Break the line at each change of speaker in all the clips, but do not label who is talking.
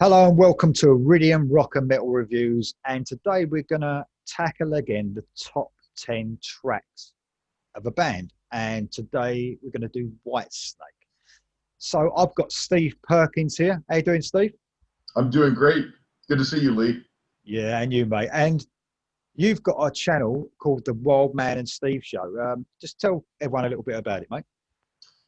Hello and welcome to Iridium Rock and Metal Reviews. And today we're going to tackle again the top 10 tracks of a band. And today we're going to do Whitesnake. So I've got Steve Perkins here. How you doing, Steve?
I'm doing great. Good to see you, Lee.
Yeah, and you, mate. And you've got a channel called the Wild Man and Steve Show. Just tell everyone a little bit about it, mate.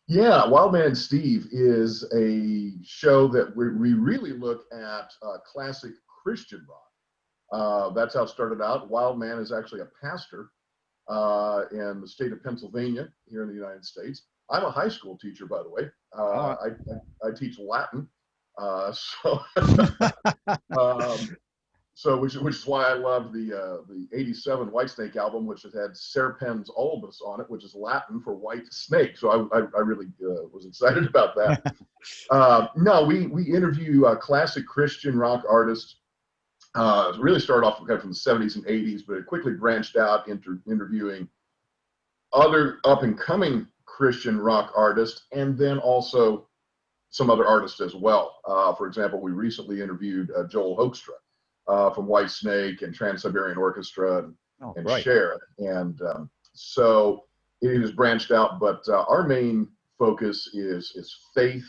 Yeah, Wild Man Steve is a show that we really look at classic Christian rock. That's how it started out. Wild Man is actually a pastor in the state of Pennsylvania here in the United States. I'm a high school teacher, by the way.
All
I teach Latin. So which is why I love the '87 Whitesnake album, which has had Serpens albus on it, which is Latin for white snake. So I really was excited about that. No, we interview classic Christian rock artists. It really started off kind of from the '70s and '80s, but it quickly branched out into interviewing other up and coming Christian rock artists, and then also some other artists as well. For example, we recently interviewed Joel Hoekstra from Whitesnake and Trans-Siberian Orchestra and Cher. And so it has branched out, but our main focus is faith,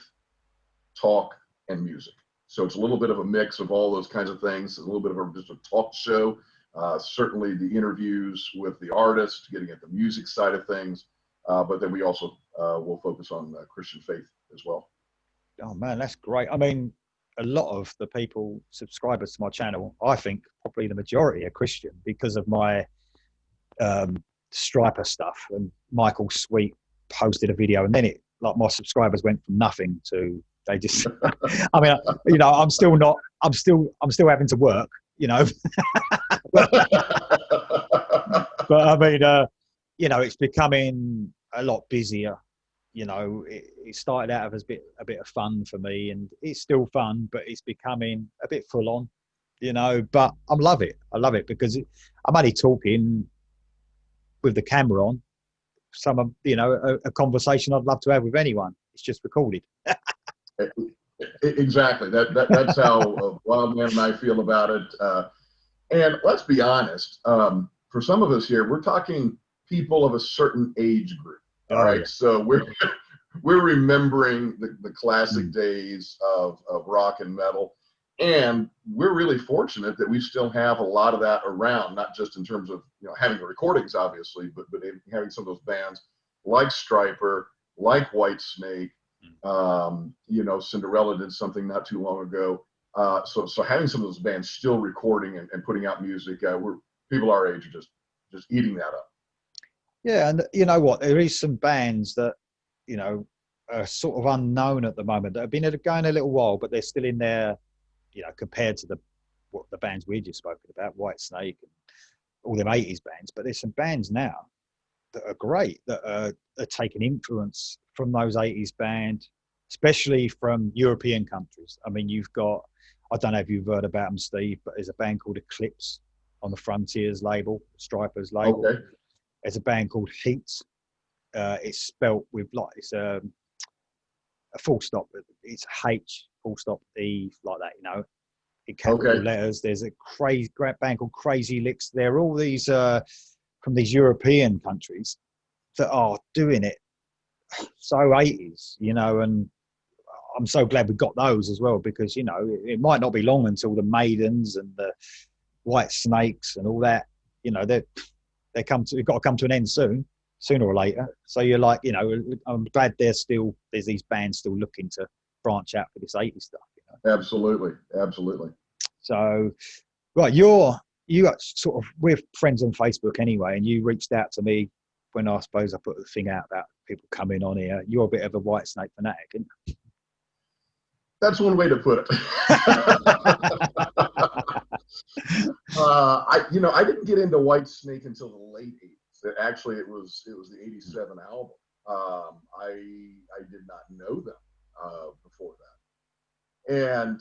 talk, and music. So it's a little bit of a mix of all those kinds of things, a little bit of just a talk show. Certainly the interviews with the artists, getting at the music side of things, but then we also will focus on Christian faith as well.
Oh, man, that's great. I mean, a lot of the people, subscribers to my channel, I think probably the majority are Christian because of my Striper stuff. And Michael Sweet posted a video, and then it, like, my subscribers went from nothing to they just. I mean, you know, I'm still having to work, you know. but I mean, you know, it's becoming a lot busier. You know, it started out as a bit of fun for me, and it's still fun, but it's becoming a bit full on, you know. But I love it. I love it because I'm only talking with the camera on. You know, a conversation I'd love to have with anyone. It's just recorded.
Exactly. That's how Wild Man and I feel about it. And let's be honest. For some of us here, we're talking people of a certain age group. All right, yeah. So we're remembering the classic days of rock and metal, and we're really fortunate that we still have a lot of that around. Not just in terms of having the recordings, obviously, but having some of those bands like Striper, like Whitesnake. Cinderella did something not too long ago. So having some of those bands still recording and putting out music, people our age are just eating that up.
Yeah, and you know what? There is some bands that, you know, are sort of unknown at the moment that have been going a little while, but they're still in there, you know, compared to the bands we just spoken about, Whitesnake and all them 80s bands. But there's some bands now that are great, that are taking influence from those 80s bands, especially from European countries. I mean, you've got, I don't know if you've heard about them, Steve, but there's a band called Eclipse on the Frontiers label, Striper's label.
Okay.
There's a band called Heat. It's spelt with it's a full stop. It's H full stop E like that, you know, in capital letters. There's a great band called Crazy Licks. They're all these from these European countries that are doing it so 80s, you know, and I'm so glad we got those as well because, you know, it might not be long until the Maidens and the Whitesnakes and all that, you know, they've got to come to an end sooner or later. So you're like, you know, I'm glad there's these bands still looking to branch out for this 80s stuff. You know?
Absolutely.
So, right, you got sort of, we're friends on Facebook anyway, and you reached out to me when I suppose I put the thing out about people coming on here. You're a bit of a Whitesnake fanatic, isn't you?
That's one way to put it. I didn't get into Whitesnake until the late '80s. Actually, it was the '87 album. I did not know them before that. And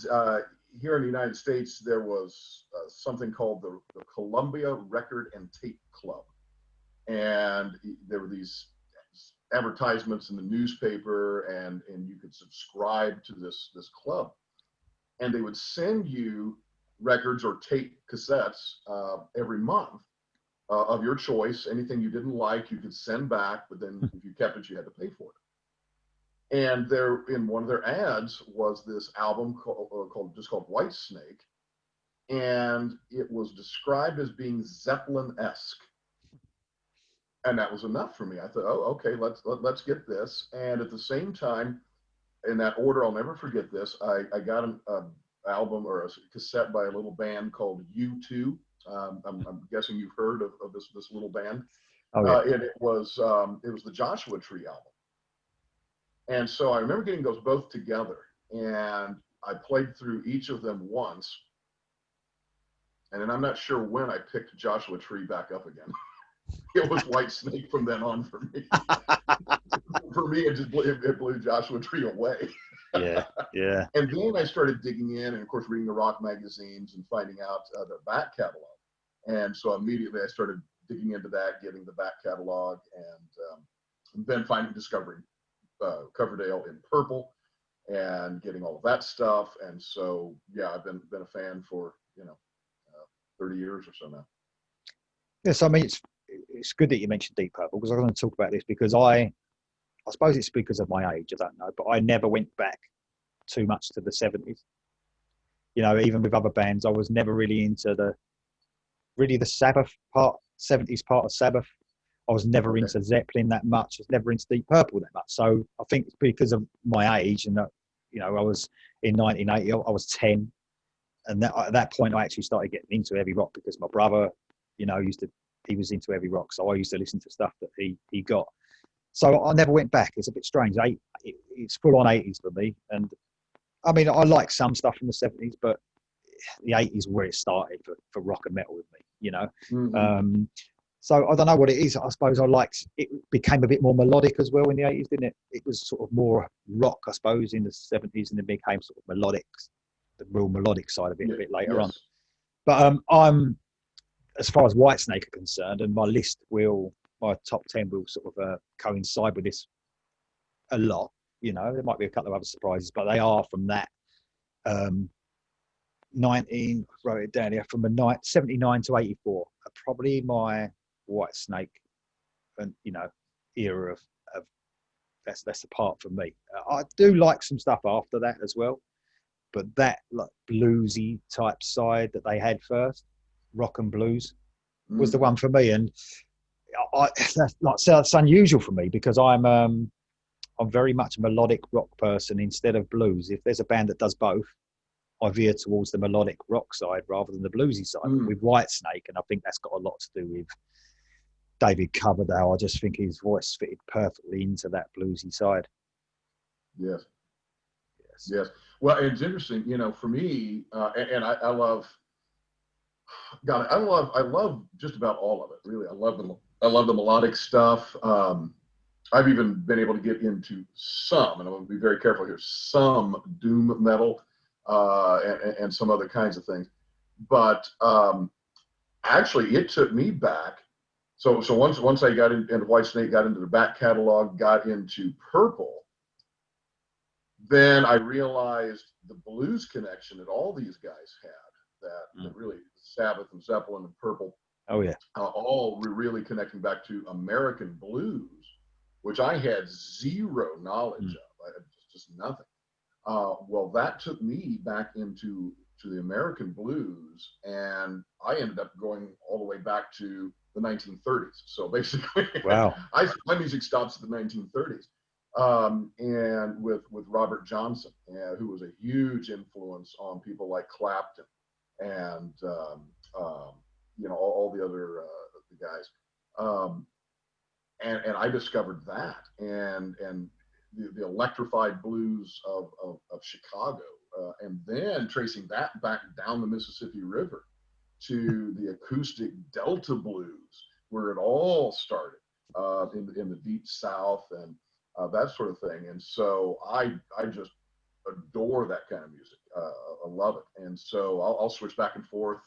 here in the United States, there was something called the Columbia Record and Tape Club, and there were these advertisements in the newspaper, and you could subscribe to this club. and they would send you records or tape cassettes every month of your choice. Anything you didn't like, you could send back, but then if you kept it, you had to pay for it. And there, in one of their ads, was this album called Whitesnake, and it was described as being Zeppelin-esque. And that was enough for me. I thought, oh, okay, let's get this. And at the same time, in that order, I'll never forget this. I got an album or a cassette by a little band called U2. I'm guessing you've heard of this little band.
Oh, yeah.
And it was the Joshua Tree album. And so I remember getting those both together, and I played through each of them once. And then I'm not sure when I picked Joshua Tree back up again. It was Whitesnake from then on for me. For me, it blew Joshua Tree away.
Yeah.
And then I started digging in, and of course, reading the rock magazines and finding out the back catalog. And so immediately I started digging into that, getting the back catalog, and then discovering Coverdale in purple, and getting all of that stuff. And so, yeah, I've been a fan for 30 years or so now.
Yes, I mean it's good that you mentioned Deep Purple, because I'm going to talk about this because I suppose it's because of my age, I don't know, but I never went back too much to the 70s. Even with other bands, I was never really into the Sabbath part, 70s part of Sabbath. I was never into Zeppelin that much. I was never into Deep Purple that much. So I think it's because of my age, and that, I was in 1980, I was 10. And at that point, I actually started getting into heavy rock because my brother, he was into heavy rock. So I used to listen to stuff that he got. So I never went back. It's a bit strange. It's full on 80s for me. And I mean, I like some stuff from the 70s, but the 80s were where it started for rock and metal with me,
Mm-hmm.
So I don't know what it is. I suppose it became a bit more melodic as well in the 80s, didn't it? It was sort of more rock, I suppose, in the 70s, and it became sort of melodic, the real melodic side of it a bit later on. But I'm, as far as Whitesnake are concerned, and my top 10 will sort of coincide with this a lot. There might be a couple of other surprises, but they are from that 19, I wrote it down here, from the night 79 to 84 are probably my Whitesnake and era of that's the part for me. I do like some stuff after that as well, but that like bluesy type side that they had first, rock and blues, was the one for me. And that's unusual for me because I'm very much a melodic rock person instead of blues. If there's a band that does both, I veer towards the melodic rock side rather than the bluesy side. With Whitesnake, and I think that's got a lot to do with David Coverdale. I just think his voice fitted perfectly into that bluesy side.
Yes. Well, it's interesting, for me, and I love, God, I love just about all of it. Really, I love the melodic stuff. I've even been able to get into some, and I'm going to be very careful here, some doom metal and some other kinds of things. But actually, it took me back. So once I got into Whitesnake, got into the back catalog, got into Purple, then I realized the blues connection that all these guys had, that really Sabbath and Zeppelin and Purple, all were really connecting back to American blues, which I had zero knowledge of. I had just nothing. Well, that took me back into the American blues, and I ended up going all the way back to the 1930s. So basically,
wow,
my music stops at the 1930s. And with Robert Johnson, who was a huge influence on people like Clapton and all the other the guys. And I discovered that and the electrified blues of Chicago, and then tracing that back down the Mississippi River to the acoustic Delta blues, where it all started in the deep South and that sort of thing. And so I just adore that kind of music. I love it. And so I'll switch back and forth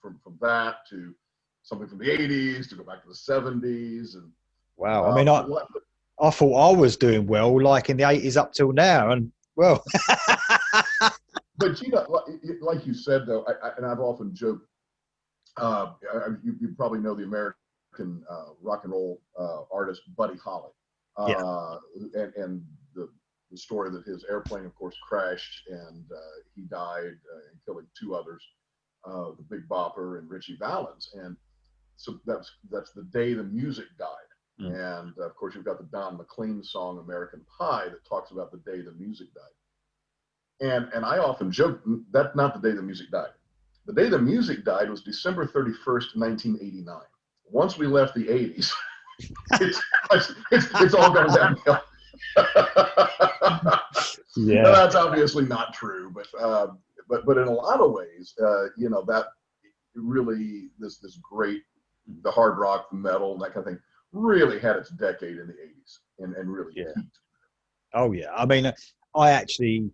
from that to something from the 80s to go back to the 70s. And
wow, I mean, I thought I was doing well, like in the 80s up till now, and well.
but you know, like you said though, and I've often joked. You probably know the American rock and roll artist Buddy Holly,
Yeah.
And the story that his airplane, of course, crashed and he died, and killing two others, the Big Bopper and Richie Valens, and so that's the day the music died. And of course, you've got the Don McLean song "American Pie" that talks about the day the music died. And I often joke that's not the day the music died. The day the music died was December 31st, 1989. Once we left the 80s, it's all gone downhill.
Yeah.
Now, that's obviously not true, but in a lot of ways, you know, that really this great, the hard rock, the metal, and that kind of thing really had its decade in the 80s and really peaked.
Oh yeah. I mean, I actually,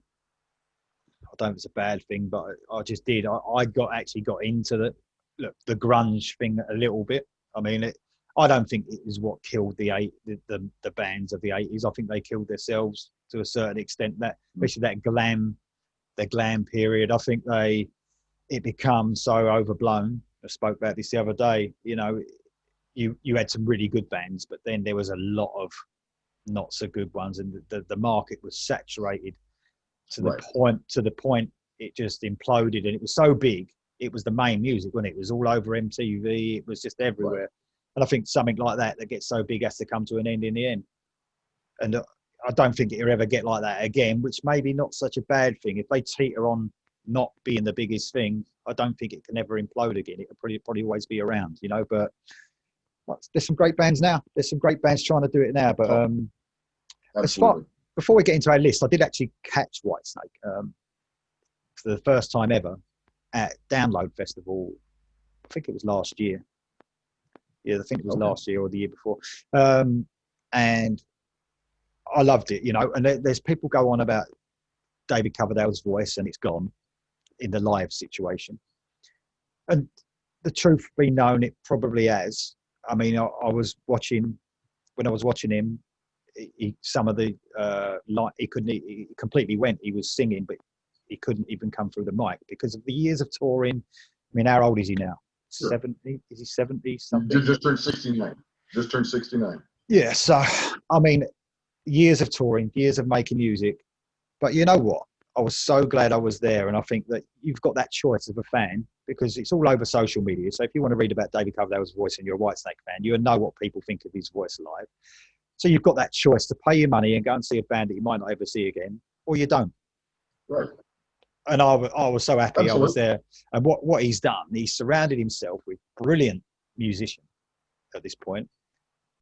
I don't know if it's a bad thing, but I just did. I got into the grunge thing a little bit. I mean, I don't think it is what killed the bands of the 80s. I think they killed themselves to a certain extent. That especially the glam period. I think it becomes so overblown. I spoke about this the other day. You know, you had some really good bands, but then there was a lot of not so good ones, and the market was saturated to the point it just imploded, and it was so big. It was the main music, wasn't it? It was all over MTV. It was just everywhere. Right. And I think something like that gets so big has to come to an end in the end. And I don't think it'll ever get like that again, which may be not such a bad thing. If they teeter on not being the biggest thing, I don't think it can ever implode again. It'll probably always be around, you know. But there's some great bands now. There's some great bands trying to do it now. But before we get into our list, I did actually catch Whitesnake for the first time ever at Download Festival. I think it was last year. Yeah, I think it was last year or the year before. And I loved it, you know. And there's people go on about David Coverdale's voice and it's gone in the live situation. And the truth be known, it probably has. I mean, I was watching, when I was watching him, some of the he completely went. He was singing, but he couldn't even come through the mic because of the years of touring. I mean, how old is he now? 70? Is he 70 something?
Just turned 69. Just turned 69.
Yeah. So, I mean, years of touring, years of making music. But you know what? I was so glad I was there. And I think that you've got that choice as a fan because it's all over social media. So if you want to read about David Coverdale's voice and you're a Whitesnake fan, you know what people think of his voice live. So you've got that choice to pay your money and go and see a band that you might not ever see again, or you don't.
Right.
And I was so happy I was there. And what he's done, he's surrounded himself with brilliant musicians at this point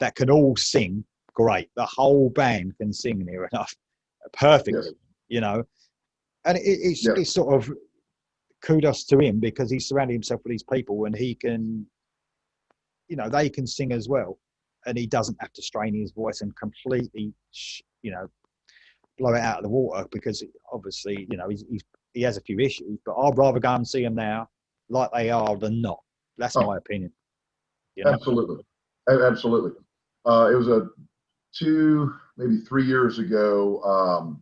that can all sing great. The whole band can sing near enough perfectly, you know. And it's sort of kudos to him because he's surrounded himself with these people and he can, you know, they can sing as well. And he doesn't have to strain his voice and completely, you know, blow it out of the water because obviously, you know, he has a few issues, but I'd rather go and see them now like they are than not. That's my opinion.
You know? Absolutely. Absolutely. It was 2, maybe 3 years ago.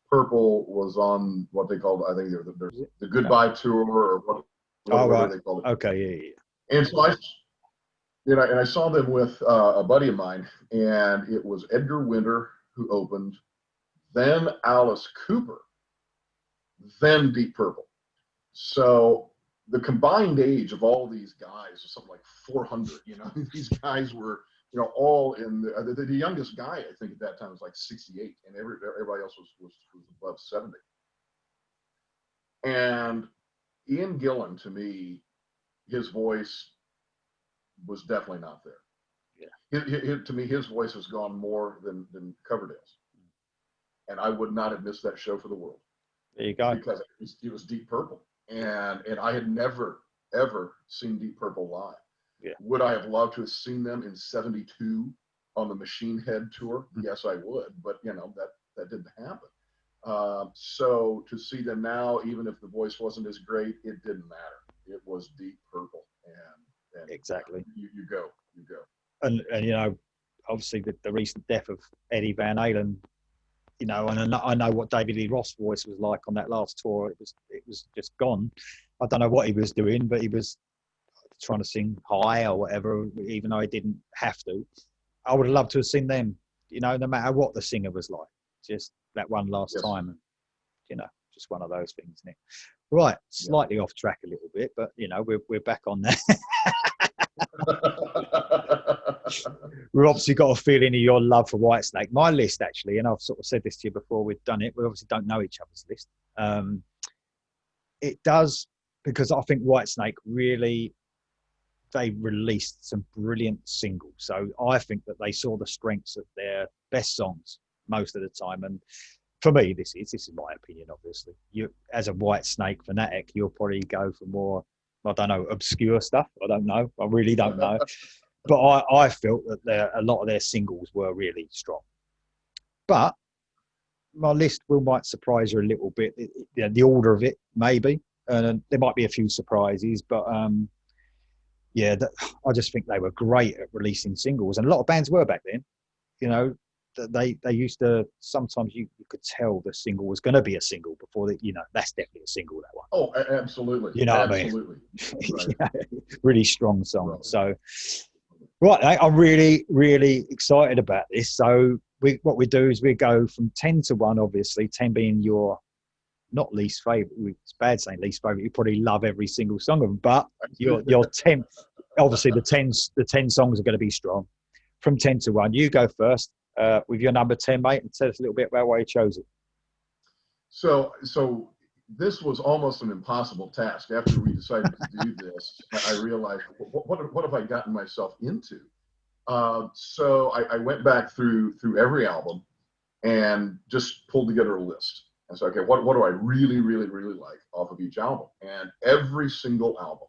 Purple was on what they called, I think there's the Goodbye Tour or whatever they called it.
Okay. Yeah.
And so I saw them with a buddy of mine, and it was Edgar Winter who opened, then Alice Cooper, then Deep Purple. So the combined age of all these guys was something like 400. You know, these guys were, you know, all in the youngest guy I think at that time was like 68, and everybody else was above 70. And Ian Gillan, to me, his voice was definitely not there. Yeah. To me, his voice has gone more than Coverdale's, and I would not have missed that show for the world.
There you go.
Because it was Deep Purple, and I had never ever seen Deep Purple live.
Yeah.
Would I have loved to have seen them in '72 on the Machine Head tour? Mm-hmm. Yes, I would, but you know that didn't happen. So to see them now, even if the voice wasn't as great, it didn't matter. It was Deep Purple, and
exactly.
You go.
And you know, obviously the recent death of Eddie Van Halen you know, and I know what David Lee Roth's voice was like on that last tour. It was just gone. I don't know what he was doing, but he was trying to sing high or whatever, even though he didn't have to. I would have loved to have seen them, you know, no matter what the singer was like, just that one last time. And, you know, just one of those things, isn't it? Right, slightly off track a little bit, but, you know, we're back on that. We've obviously got a feeling of your love for Whitesnake. My list, actually, and I've sort of said this to you before we've done it, we obviously don't know each other's list. It does, because I think Whitesnake really, they released some brilliant singles. So I think that they saw the strengths of their best songs most of the time. And for me, this is my opinion, obviously. You, as a Whitesnake fanatic, you'll probably go for more, I don't know, obscure stuff. I don't know. I really don't know. But I felt that a lot of their singles were really strong. But my list might surprise you a little bit. The order of it, maybe. And there might be a few surprises, but I just think they were great at releasing singles. And a lot of bands were back then. You know, they used to, sometimes you could tell the single was going to be a single before that, you know, that's definitely a single, that one.
Oh, absolutely.
You know
absolutely.
what I mean? Right. Really strong song. Right. So, right, I'm really, really excited about this. So what we do is we go from 10 to 1, obviously, 10 being your not least favorite. It's bad saying least favorite. You probably love every single song of them, but your 10, obviously the 10 songs are going to be strong. From 10 to 1, you go first with your number 10, mate, and tell us a little bit about why you chose it.
So this was almost an impossible task. After we decided to do this, I realized, what have I gotten myself into? So I went back through every album and just pulled together a list. And so, okay, what do I really, really, really like off of each album? And every single album,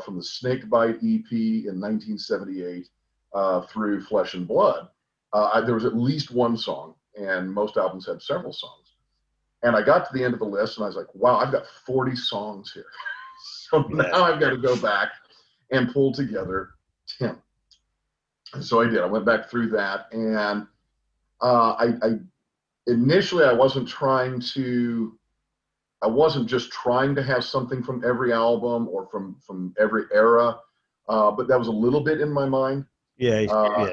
from the Snakebite EP in 1978 through Flesh and Blood, there was at least one song, and most albums had several songs. And I got to the end of the list, and I was like, wow, I've got 40 songs here. So now I've got to go back and pull together 10. And so I did. I went back through that, and initially I wasn't just trying to have something from every album or from every era, but that was a little bit in my mind.
Yeah.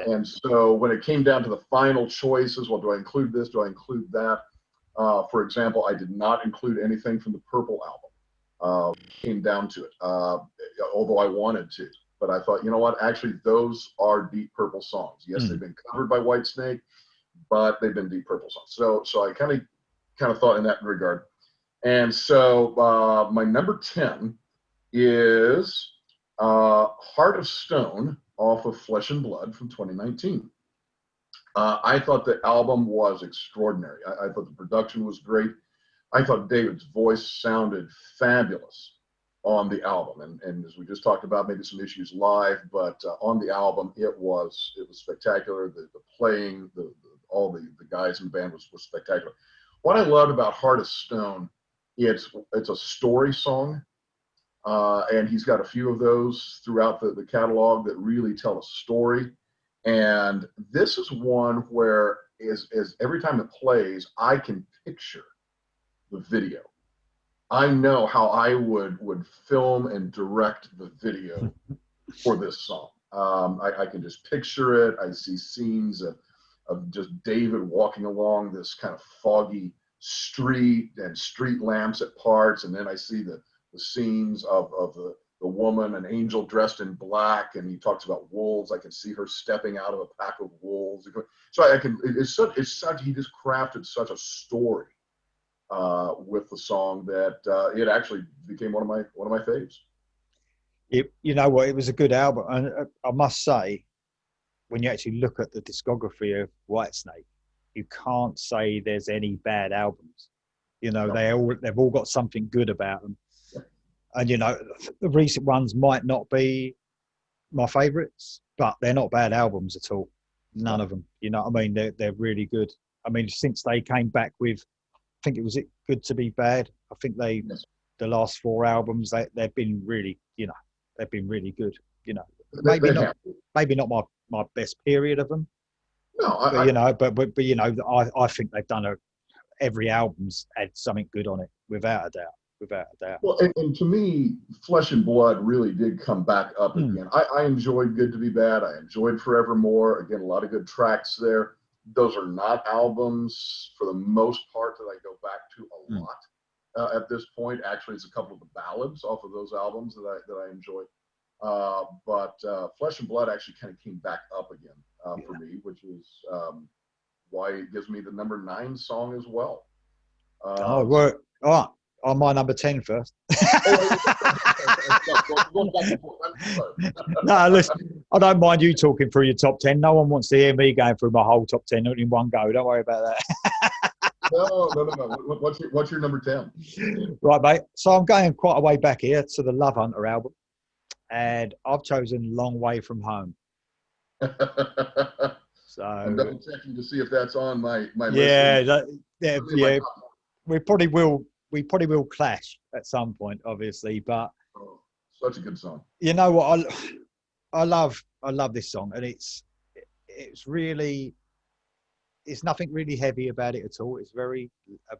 And so when it came down to the final choices, well, do I include this? Do I include that? For example, I did not include anything from the Purple album. Came down to it, although I wanted to. But I thought, you know what? Actually, those are Deep Purple songs. Yes, they've been covered by Whitesnake, but they've been Deep Purple songs. So I kind of thought in that regard. And so my number 10 is Heart of Stone off of Flesh and Blood from 2019. I thought the album was extraordinary. I thought the production was great. I thought David's voice sounded fabulous on the album. And as we just talked about, maybe some issues live, but on the album, it was spectacular. The playing, all the guys in the band was spectacular. What I loved about Heart of Stone, it's a story song. And he's got a few of those throughout the catalog that really tell a story. And this is one where is every time it plays, I can picture the video. I know how I would film and direct the video for this song. I can just picture it. I see scenes of just David walking along this kind of foggy street and street lamps at parts. And then I see the scenes of the woman, an angel dressed in black, and he talks about wolves. I can see her stepping out of a pack of wolves. So it's such, he just crafted such a story with the song that it actually became one of my faves.
You know what? It was a good album, and I must say, when you actually look at the discography of Whitesnake, you can't say there's any bad albums. You know, no. They've all got something good about them. Yeah. And you know, the recent ones might not be my favourites, but they're not bad albums at all. None of them. You know what I mean? They're really good. I mean, since they came back with, I think it was Good to Be Bad. I think the last 4 albums, they've been really, you know, they've been really good. You know, maybe not my best period of them,
No,
But you know, I think they've done every album's had something good on it, without a doubt, without a doubt.
well, and to me, Flesh and Blood really did come back up again. I enjoyed Good to Be Bad. I enjoyed Forevermore. Again, a lot of good tracks there. Those are not albums, for the most part, that I go back to a lot at this point. Actually, it's a couple of the ballads off of those albums that I enjoyed. But Flesh and Blood actually kind of came back up again for me, which is why it gives me the number 9 song as well.
All right. On my number 10 first. No, listen, I don't mind you talking through your top 10. No one wants to hear me going through my whole top 10 in one go. Don't worry about that.
No. What's your number 10?
Right, mate. So I'm going quite a way back here to the Love Hunter album, and I've chosen Long Way From Home. So
I'm double checking to see if that's on my
list. Yeah. We probably will clash at some point, obviously, but
such a good song.
You know what? I love this song, and it's nothing really heavy about it at all. It's a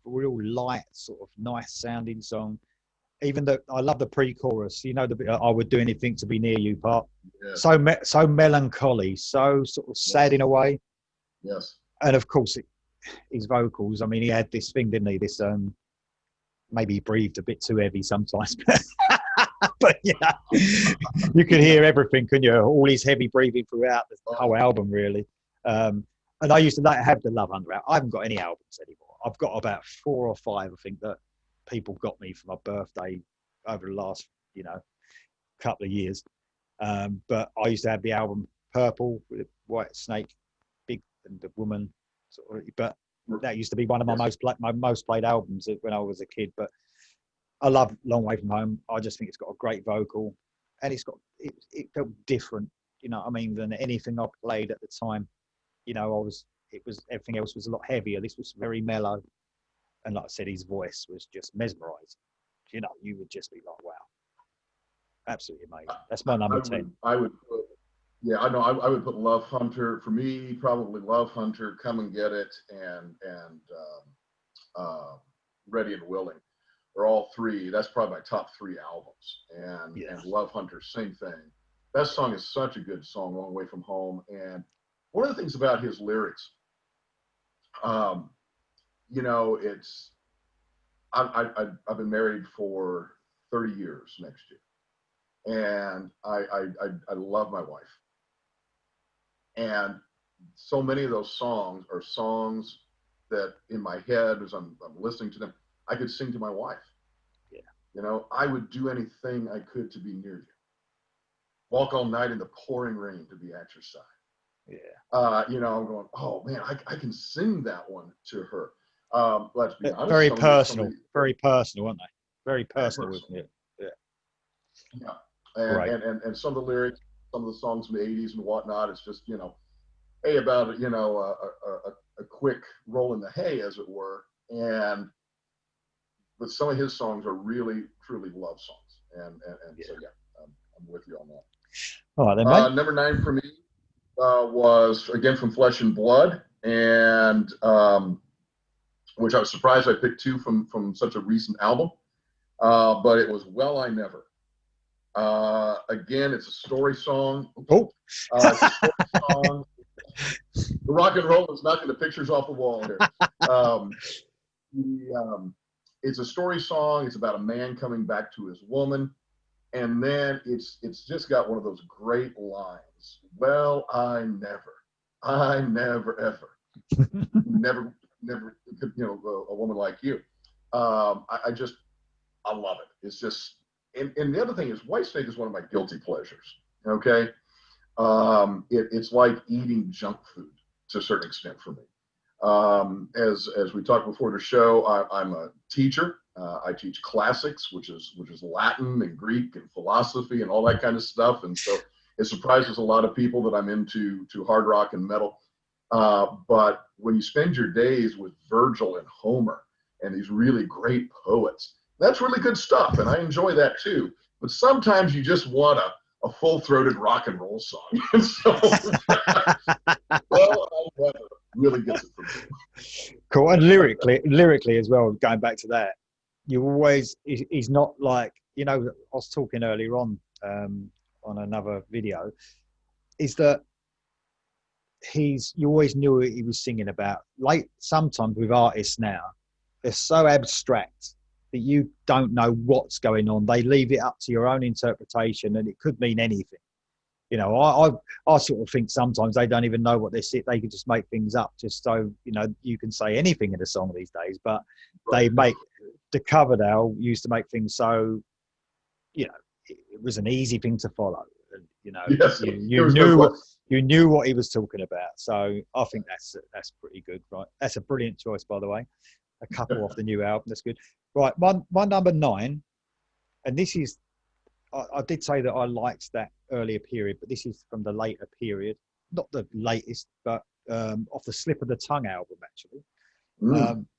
real light, sort of nice sounding song. Even though I love the pre-chorus, you know, the I would do anything to be near you part. Yeah. So melancholy, so sort of sad in a way.
Yes.
And of course, his vocals. I mean, he had this thing, didn't he? This maybe he breathed a bit too heavy sometimes, but yeah, you could hear everything, couldn't you? All his heavy breathing throughout the whole album, really. And I used to have the Love Hunter out. I haven't got any albums anymore. I've got about 4 or 5, I think, that people got me for my birthday over the last, couple of years. But I used to have the album Purple with Whitesnake, big and the woman, sort of, but that used to be one of my most played albums when I was a kid. But I love Long Way From Home. I just think it's got a great vocal, and it felt different, than anything I played at the time. Everything else was a lot heavier. This was very mellow, and like I said, his voice was just mesmerizing. You would just be like, wow, absolutely amazing. That's my number 10.
I would put Love Hunter, for me, probably Love Hunter, Come and Get It, and Ready and Willing. They're all 3. That's probably my top 3 albums. And Love Hunter, same thing. That song is such a good song, Long Way From Home. And one of the things about his lyrics, it's, I've been married for 30 years next year. And I love my wife. And so many of those songs are songs that in my head, as I'm listening to them, I could sing to my wife. Yeah. I would do anything I could to be near you. Walk all night in the pouring rain to be at your side.
Yeah.
I'm going, oh man, I can sing that one to her. Let's be honest.
Very personal, aren't they? Very personal, isn't it?
Yeah. And some of the lyrics, some of the songs from the 80s and whatnot, it's just, about, a quick roll in the hay, as it were. But some of his songs are really, truly love songs. And so, I'm with you on that.
All right, then, mate.
Number 9 for me was, again, from Flesh and Blood, and which I was surprised I picked 2 from such a recent album. But it was Well I Never. Again, it's a story song. It's a story song. The rock and roll is knocking the pictures off the wall here. It's a story song. It's about a man coming back to his woman, and then it's just got one of those great lines. Well, I never ever, never, a woman like you. I love it. It's just. And the other thing is, Whitesnake is one of my guilty pleasures. Okay, it's like eating junk food to a certain extent for me. As we talked before the show, I'm a teacher. I teach classics, which is Latin and Greek and philosophy and all that kind of stuff. And so it surprises a lot of people that I'm into hard rock and metal. But when you spend your days with Virgil and Homer and these really great poets, that's really good stuff, and I enjoy that too. But sometimes you just want to a full-throated rock and roll song. And so, well, I really gets it from me.
Cool. And lyrically as well, going back to that, you always, he's not like, you know, I was talking earlier on another video, is that you always knew what he was singing about. Like sometimes with artists now, they're so abstract that you don't know what's going on. They leave it up to your own interpretation, and it could mean anything. You know, I sort of think sometimes they don't even know what they're saying. They can just make things up just so, you know, you can say anything in a song these days. But they make, the Coverdale used to make things so, you know, it was an easy thing to follow. And, you know,
yes,
you knew what he was talking about. So I think that's pretty good, right? That's a brilliant choice, by the way. A couple off the new album. That's good. Right, my number 9, and this is, I did say that I liked that earlier period, but this is from the later period, not the latest, but off the Slip of the Tongue album, actually.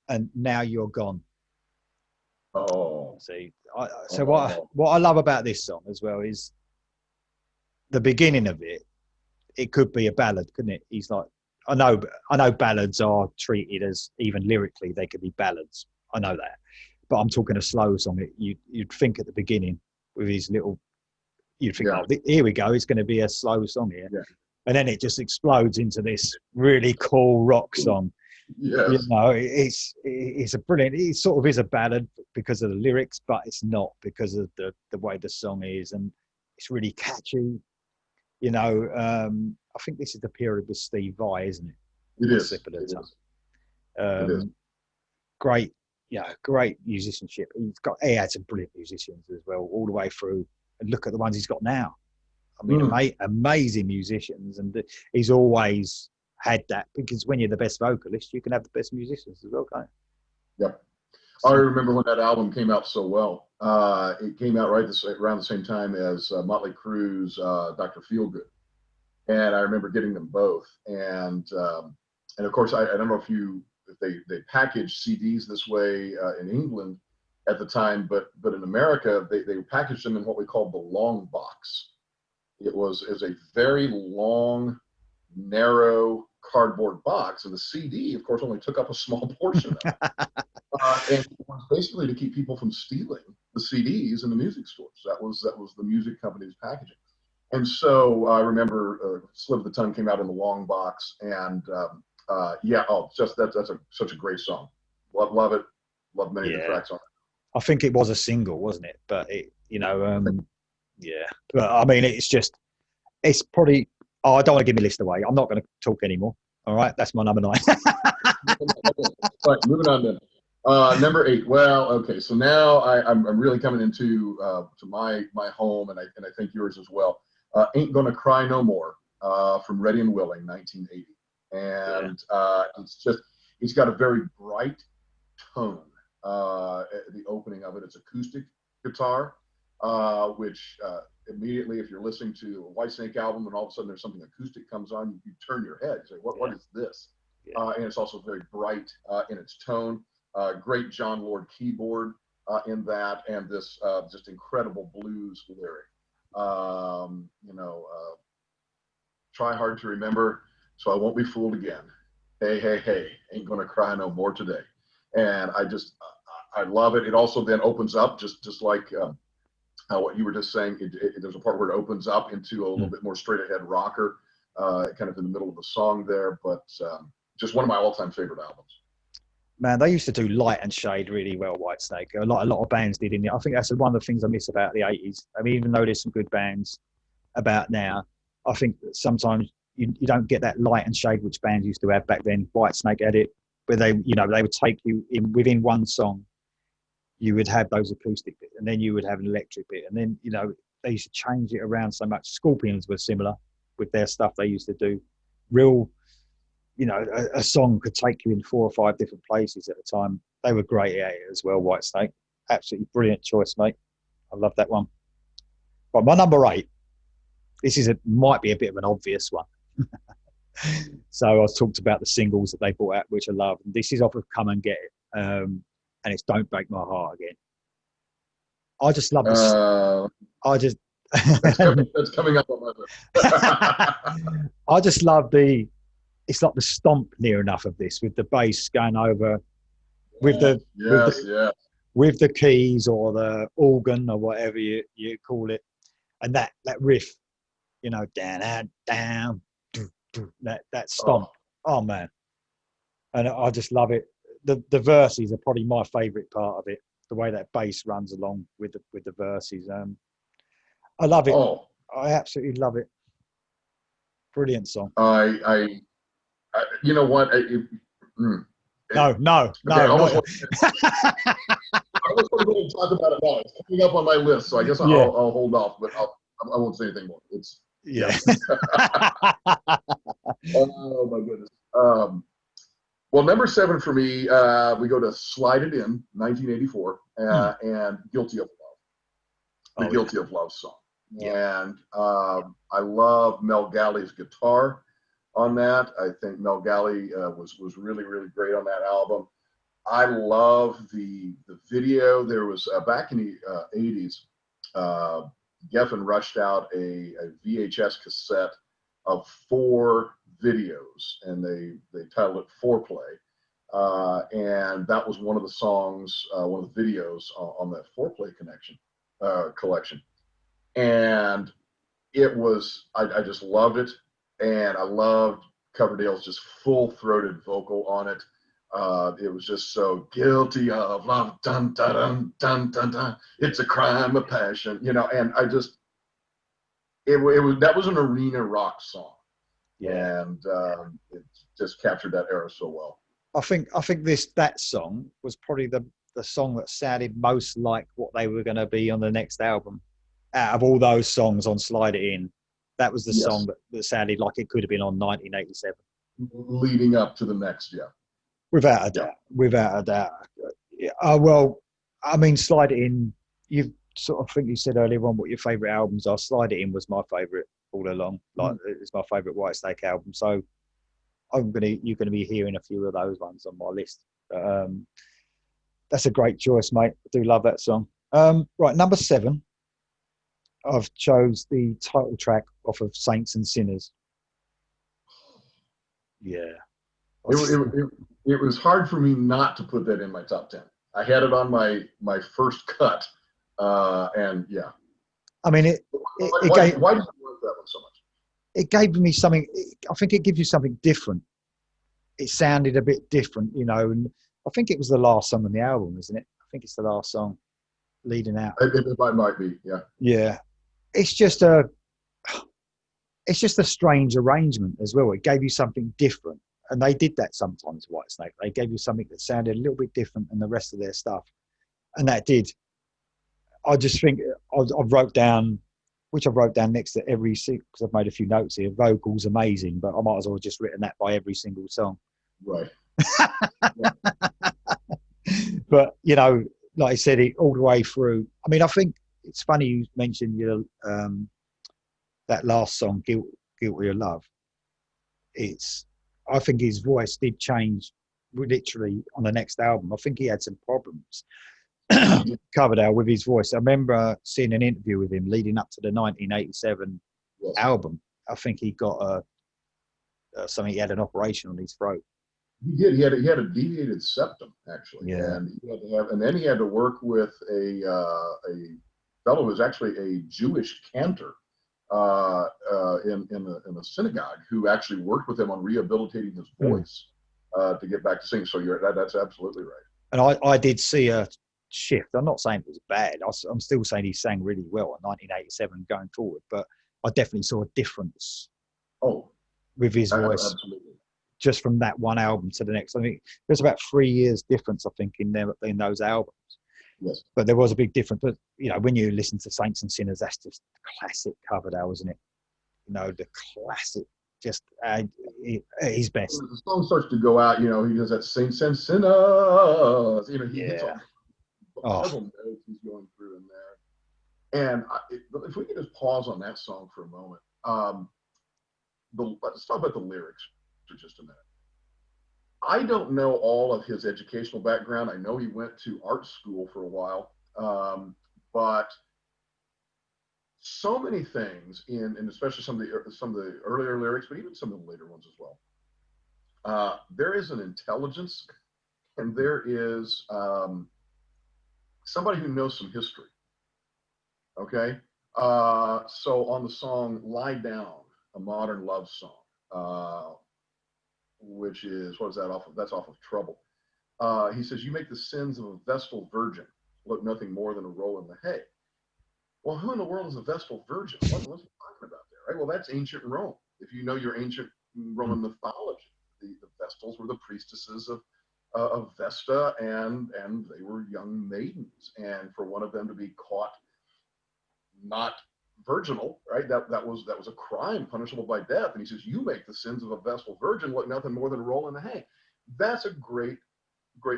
And Now You're Gone.
Oh,
see, what I love about this song as well is the beginning of it. It could be a ballad, couldn't it? He's like, I know ballads are treated as, even lyrically, they could be ballads. I know that, but I'm talking a slow song. You'd think at the beginning with his little, you'd think, oh, here we go, it's going to be a slow song here, and then it just explodes into this really cool rock song.
Yes.
You know, it's a brilliant. It sort of is a ballad because of the lyrics, but it's not because of the way the song is, and it's really catchy. You know, I think this is the period with Steve Vai, isn't it?
It is.
Slip of the Tongue. Great, great musicianship. He had some brilliant musicians as well all the way through. And look at the ones he's got now. I mean, amazing musicians, and he's always had that, because when you're the best vocalist, you can have the best musicians as well, can't
you? Yep. I remember when that album came out so well. It came out around the same time as Motley Crue's Dr. Feelgood, and I remember getting them both. And of course, I don't know if they packaged CDs this way in England at the time, but in America they packaged them in what we called the long box. It was a very long, narrow cardboard box, and the CD, of course, only took up a small portion of it. And it was basically to keep people from stealing the CDs in the music stores. That was the music company's packaging. And so I remember Slip of the Tongue came out in the long box, and that's such a great song. Love it. Love many of the tracks on it.
I think it was a single, wasn't it? But it, you know, But I mean, it's probably. Oh, I don't want to give my list away. I'm not going to talk anymore. All right, that's my number 9.
All right, moving on then. Number 8. Well, okay, so now I'm really coming into to my home, and I think yours as well. Ain't Gonna Cry No More from Ready and Willing, 1980, and it's got a very bright tone. The opening of it, it's acoustic guitar, which immediately, if you're listening to a Whitesnake album and all of a sudden there's something acoustic comes on, you turn your head. You say, what is this? And it's also very bright in its tone. Great John Lord keyboard in that, and this just incredible blues lyric. Try hard to remember, so I won't be fooled again. Hey, hey, hey, ain't gonna cry no more today. And I love it. It also then opens up just like what you were just saying. There's a part where it opens up into a little bit more straight ahead rocker, kind of in the middle of the song there. But just one of my all-time favorite albums.
Man, they used to do light and shade really well, Whitesnake. A lot of bands did in it. I think that's one of the things I miss about the 80s. I mean, even though there's some good bands about now, I think that sometimes you don't get that light and shade which bands used to have back then. Whitesnake had it, where they would take you in within one song. You would have those acoustic bits, and then you would have an electric bit, and then they used to change it around so much. Scorpions were similar with their stuff. They used to do real. A song could take you in 4 or 5 different places at a time. They were great at it as well, Whitesnake. Absolutely brilliant choice, mate. I love that one. But my number 8, this might be a bit of an obvious one. So I talked about the singles that they brought out, which I love. And this is off of Come and Get It. And it's Don't Break My Heart Again. I just love this.
That's coming up on my list.
I just love it's like the stomp near enough of this with the bass going over with the
yes, yes.
with the keys or the organ or whatever you call it, and that riff, down, down, that stomp. Oh man, and I just love it. The verses are probably my favourite part of it. The way that bass runs along with the verses. I love it.
Oh,
I absolutely love it. Brilliant song.
I you know what?
No.
Okay,
No.
I was going to talk about it now. It's coming up on my list, so I guess
Yeah.
I'll hold off, but I won't say anything more.
Yeah.
Oh my goodness. Well, number 7 for me, we go to Slide It In, 1984, and Guilty of Love, the Guilty of Love song.
Yeah.
And I love Mel Galley's guitar on that. I think Mel Galley was really, really great on that album. I love the video. There was back in the 80s, Geffen rushed out a VHS cassette of 4 videos, and they titled it Foreplay. And that was one of the songs, one of the videos on that Foreplay collection. And it was, I just loved it. And I loved Coverdale's just full-throated vocal on it. It was just so guilty of love, dun dun dun dun dun dun. It's a crime of passion, And I just, it was that was an arena rock song, and it just captured that era so well.
I think that song was probably the song that sounded most like what they were going to be on the next album. Out of all those songs on Slide It In, that was the song that sounded like it could have been on 1987.
Leading up to the next,
Without a doubt. Well, I mean, Slide It In, you sort of think you said earlier on what your favourite albums are. Slide It In was my favourite all along. Like, it's my favourite Whitesnake album. So you're gonna be hearing a few of those ones on my list. That's a great choice, mate. I do love that song. Right, number 7. I've chose the title track off of Saints and Sinners. Yeah.
It was hard for me not to put that in my top 10. I had it on my first cut, and yeah.
I mean,
why did you like that one so much?
It gave me something. I think it gives you something different. It sounded a bit different, and I think it was the last song on the album, isn't it? I think it's the last song leading out.
It might be, yeah.
Yeah. It's just a strange arrangement as well. It gave you something different. And they did that sometimes, Whitesnake. They gave you something that sounded a little bit different than the rest of their stuff. And that did. I just think I wrote down, which I've wrote down next to every, because I've made a few notes here, vocals amazing, but I might as well have just written that by every single song.
Right.
But, like I said, it all the way through. I mean, I think it's funny you mentioned that last song, Guilty of Love. I think his voice did change literally on the next album. I think he had some problems, Coverdale, with his voice. I remember seeing an interview with him leading up to the 1987 album. I think he got something. He had an operation on his throat.
He did. He had a deviated septum, actually.
Yeah.
And then he had to work with a fellow who was actually a Jewish cantor in a synagogue, who actually worked with him on rehabilitating his voice to get back to singing. So that's absolutely right. And
I did see a shift. I'm not saying it was bad. I'm still saying he sang really well in 1987 going forward, but I definitely saw a difference. With his voice,
absolutely.
Just from that one album to the next. I think there's about 3 years difference, I think, in those albums.
Yes.
But there was a big difference. But when you listen to Saints and Sinners, that's just classic Coverdale, isn't it? The classic, just his best.
When the song starts to go out, he does that Saints and Sinners. He hits all several notes he's going through in there. And if we could just pause on that song for a moment, let's talk about the lyrics for just a minute. I don't know all of his educational background. I know he went to art school for a while, but so many things and especially some of the earlier lyrics, but even some of the later ones as well. There is an intelligence, and there is somebody who knows some history. Okay, so on the song "Lie Down," a modern love song, which is, what is that off of? That's off of Trouble. He says, "You make the sins of a Vestal virgin look nothing more than a roll in the hay." Well, who in the world is a Vestal virgin? What's he talking about there, right? Well, that's ancient Rome. If you know your ancient Roman mythology, the Vestals were the priestesses of Vesta, and they were young maidens. And for one of them to be caught not virginal, right? That was a crime punishable by death. And he says, "You make the sins of a Vestal virgin look nothing more than a roll in the hay." That's a great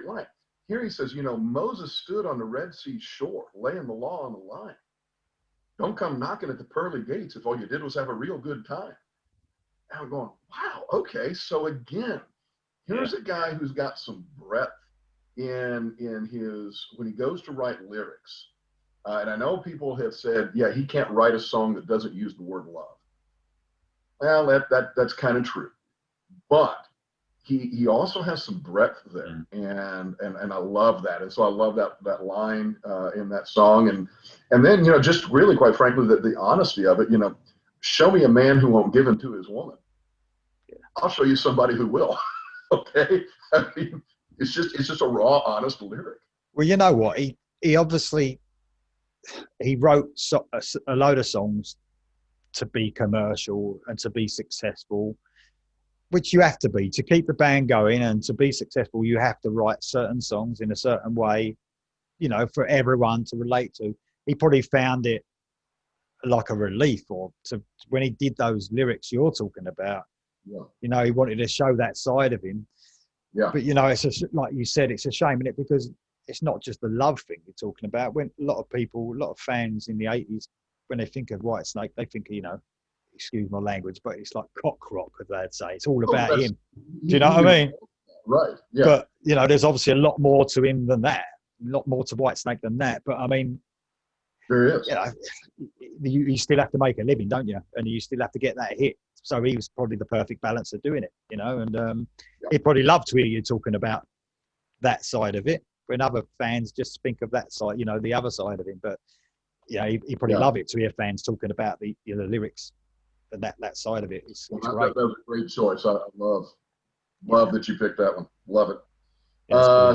line. Here he says, Moses stood on the Red Sea shore, laying the law on the line. Don't come knocking at the pearly gates if all you did was have a real good time. And I'm going, wow, okay. So again, here's a guy who's got some breadth in his, when he goes to write lyrics. And I know people have said, yeah, he can't write a song that doesn't use the word love. Well, that's kind of true. But he also has some breadth there, and I love that. And so I love that line in that song, and then just really, quite frankly, the honesty of it. Show me a man who won't give in to his woman. I'll show you somebody who will. Okay, I mean, it's just a raw, honest lyric.
Well, you know what? He obviously he wrote a load of songs to be commercial and to be successful, which you have to be to keep the band going, and to be successful. You have to write certain songs in a certain way, for everyone to relate to. He probably found it like a relief, or when he did those lyrics you're talking about. Yeah. He wanted to show that side of him.
Yeah.
But it's like you said, it's a shame, isn't it? Because it's not just the love thing you're talking about. When a lot of fans in the 80s, when they think of Whitesnake, they think, excuse my language, but it's like cock rock, as they'd say. It's all about him. Do you know what I mean?
Right. Yeah.
But there's obviously a lot more to him than that. A lot more to Whitesnake than that. But I mean,
there is.
You still have to make a living, don't you? And you still have to get that hit. So he was probably the perfect balance of doing it, And he'd probably love to hear you talking about that side of it. When other fans just think of that side, the other side of him. But he probably love it to hear fans talking about the lyrics and that side of it. It's great.
That was a great choice. I love that you picked that one. Love it.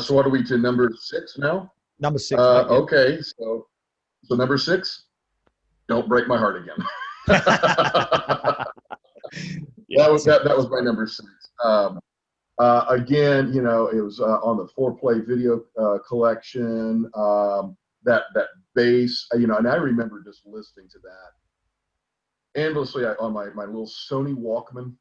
So what are we to, number 6 now?
Number 6.
Okay, so number 6, "Don't Break My Heart Again." That was my number 6. Again, it was on the 4-play video collection. That bass, and I remember just listening to that endlessly on my little Sony Walkman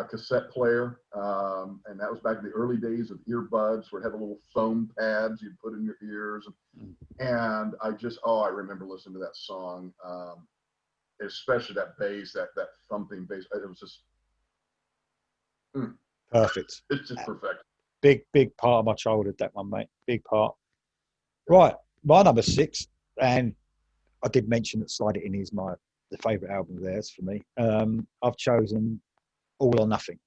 cassette player, and that was back in the early days of earbuds, where it had the little foam pads you'd put in your ears, and I remember listening to that song, especially that bass, that thumping bass. It was just
perfect.
It's just perfect.
Big part of my childhood, that one, mate. Big part. Right, my number 6, and I did mention that Slide It In is the favourite album of theirs for me. I've chosen All or Nothing.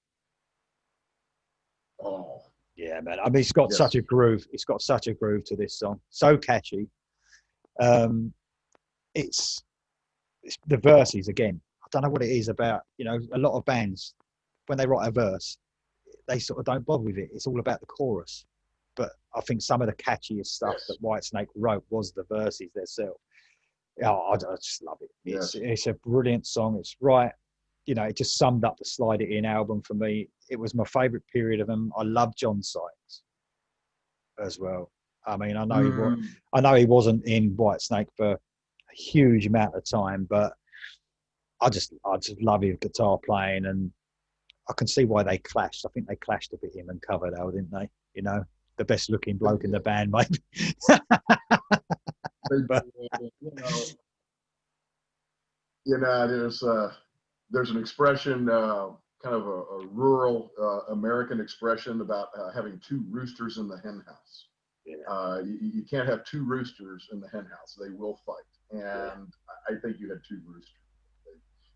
Oh.
Yeah, man. I mean, it's got such a groove. It's got such a groove to this song. So catchy. It's the verses again. I don't know what it is about. A lot of bands, when they write a verse, they sort of don't bother with it. It's all about the chorus. But I think some of the catchiest stuff that Whitesnake wrote was the verses themselves. I just love it. It's a brilliant song. It's right. It just summed up the Slide It In album for me. It was my favourite period of them. I love John Sykes as well. I mean, I know he wasn't in Whitesnake for a huge amount of time, but I just love his guitar playing, and I can see why they clashed. I think they clashed a bit, him and Cover, though, didn't they? The best looking bloke in the band, maybe.
There's an expression, kind of a rural American expression about having 2 roosters in the hen house. You can't have 2 roosters in the hen house. They will fight. and I think you had two roosters.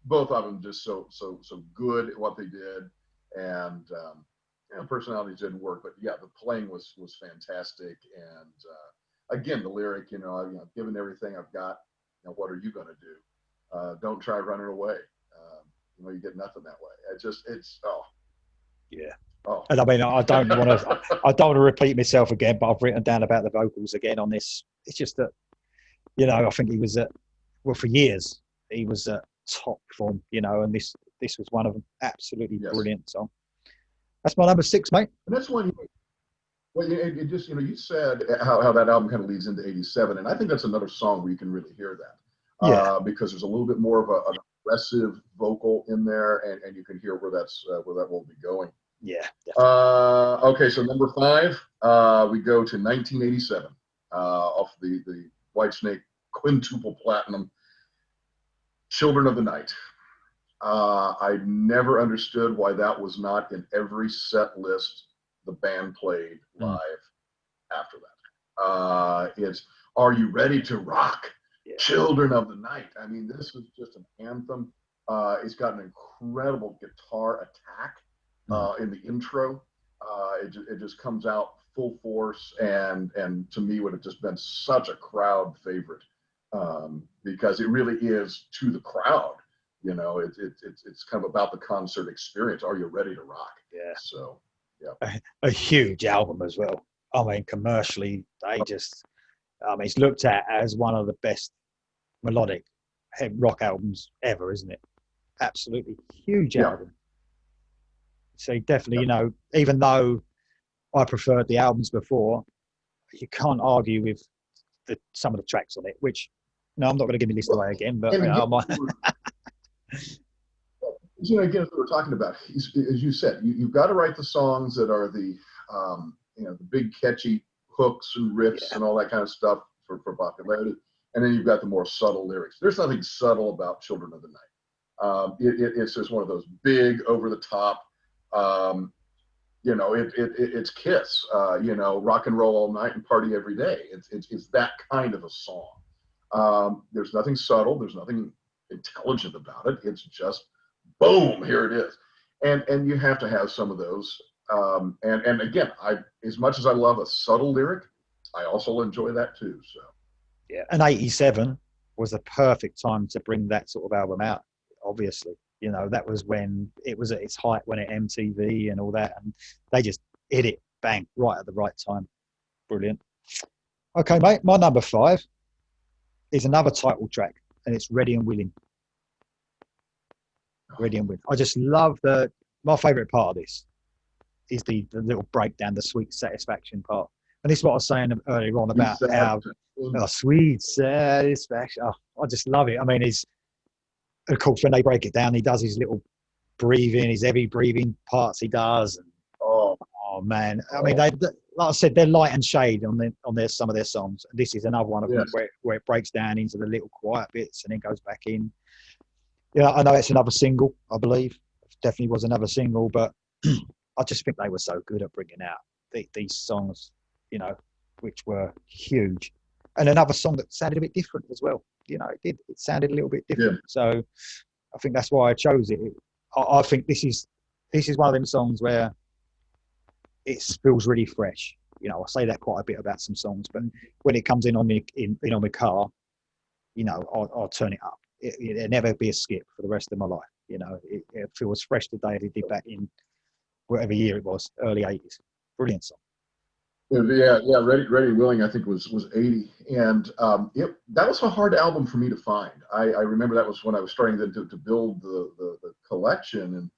Both of them just so good at what they did, and personalities didn't work, but yeah, the playing was fantastic. And again, the lyric, given everything I've got, what are you going to do? Don't try running away. You get nothing that way. It's
yeah.
Oh.
And I mean, I don't want to repeat myself again, but I've written down about the vocals again on this. It's just that, I think he was for years, he was at top form, and this was one of them. Absolutely brilliant song. That's my number 6, mate.
And that's one. Well, it just, you said how that album kind of leads into '87, and I think that's another song where you can really hear that. Because there's a little bit more of an aggressive vocal in there, and you can hear where that will be going.
Yeah.
Okay, so number 5, we go to 1987, off the Whitesnake quintuple platinum, "Children of the Night." I never understood why that was not in every set list the band played live after that. It's "Are You Ready to Rock?" Yeah. "Children of the Night." I mean, this was just an anthem. It's got an incredible guitar attack in the intro. It just comes out full force, and to me would have just been such a crowd favorite, because it really is to the crowd. It's kind of about the concert experience. Are you ready to rock?
Yeah.
So, yeah.
A huge album as well. I mean, commercially, it's looked at as one of the best melodic rock albums ever, isn't it? Absolutely huge album. So definitely, even though I preferred the albums before, you can't argue with some of the tracks on it, which, no, I'm not going to give my list away again, but I might.
Again, as we were talking about, as you said, you've got to write the songs that are the big catchy hooks and riffs and all that kind of stuff for popularity, and then you've got the more subtle lyrics. There's nothing subtle about "Children of the Night." It's just one of those big, over the top. It's Kiss. Rock and roll all night and party every day. It's that kind of a song. There's nothing subtle. There's nothing intelligent about it. It's just boom, here it is. And you have to have some of those. And again, as much as I love a subtle lyric, I also enjoy that too. So
yeah, and '87 was the perfect time to bring that sort of album out. Obviously, that was when it was at its height, when it MTV and all that, and they just hit it bang right at the right time. Brilliant. Okay, mate, my number 5 is another title track, and it's "Ready and Willing." Ready and Willing. I just love my favourite part of this is the little breakdown, the sweet satisfaction part. And this is what I was saying earlier on about how sweet satisfaction. Oh, I just love it. I mean, of course, when they break it down, he does his little breathing, his heavy breathing parts he does. And, oh man. I mean, like I said, they're light and shade on some of their songs. And this is another one of them where it breaks down into the little quiet bits and then goes back in. Yeah, I know it's another single, I believe. It definitely was another single, but I just think they were so good at bringing out these songs, which were huge. And another song that sounded a bit different as well. It sounded a little bit different. Yeah. So I think that's why I chose it. I think this is one of them songs where it feels really fresh. I say that quite a bit about some songs, but when it comes in on my car, I'll turn it up. It'll never be a skip for the rest of my life. It feels fresh today as it did back in whatever year it was, early '80s. Brilliant song.
Yeah. Ready and Willing, I think was '80, and that was a hard album for me to find. I remember that was when I was starting to build the collection,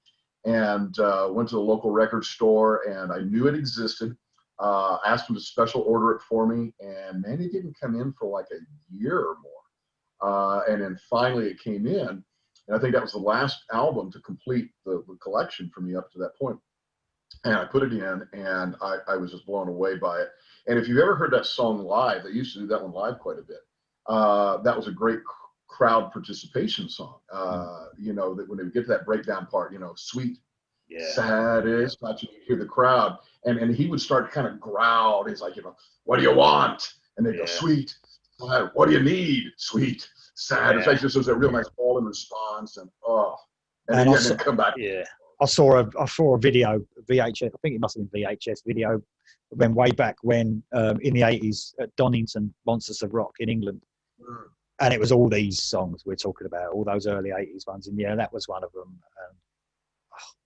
and went to the local record store, and I knew it existed. Asked them to special order it for me, and man, it didn't come in for like a year or more. And then finally it came in, and I think that was the last album to complete the collection for me up to that point. And I put it in, and I was just blown away by it. And if you've ever heard that song live, they used to do that one live quite a bit. That was a great crowd participation song. That when they would get to that breakdown part, sweet, satisfaction, you hear the crowd, and he would start to kind of growl. He's like, what do you want? And they go, sweet What do you need? Sweet, sad.
Yeah.
It's like just there's a real nice all in response, and and
And
then, then come back.
yeah, I saw a video, VHS. I think it must have been VHS video, when way back when in the 80s at Donington, Monsters of Rock in England,
Mm.
and it was all these songs we're talking about, all those early 80s ones, and yeah, that was one of them.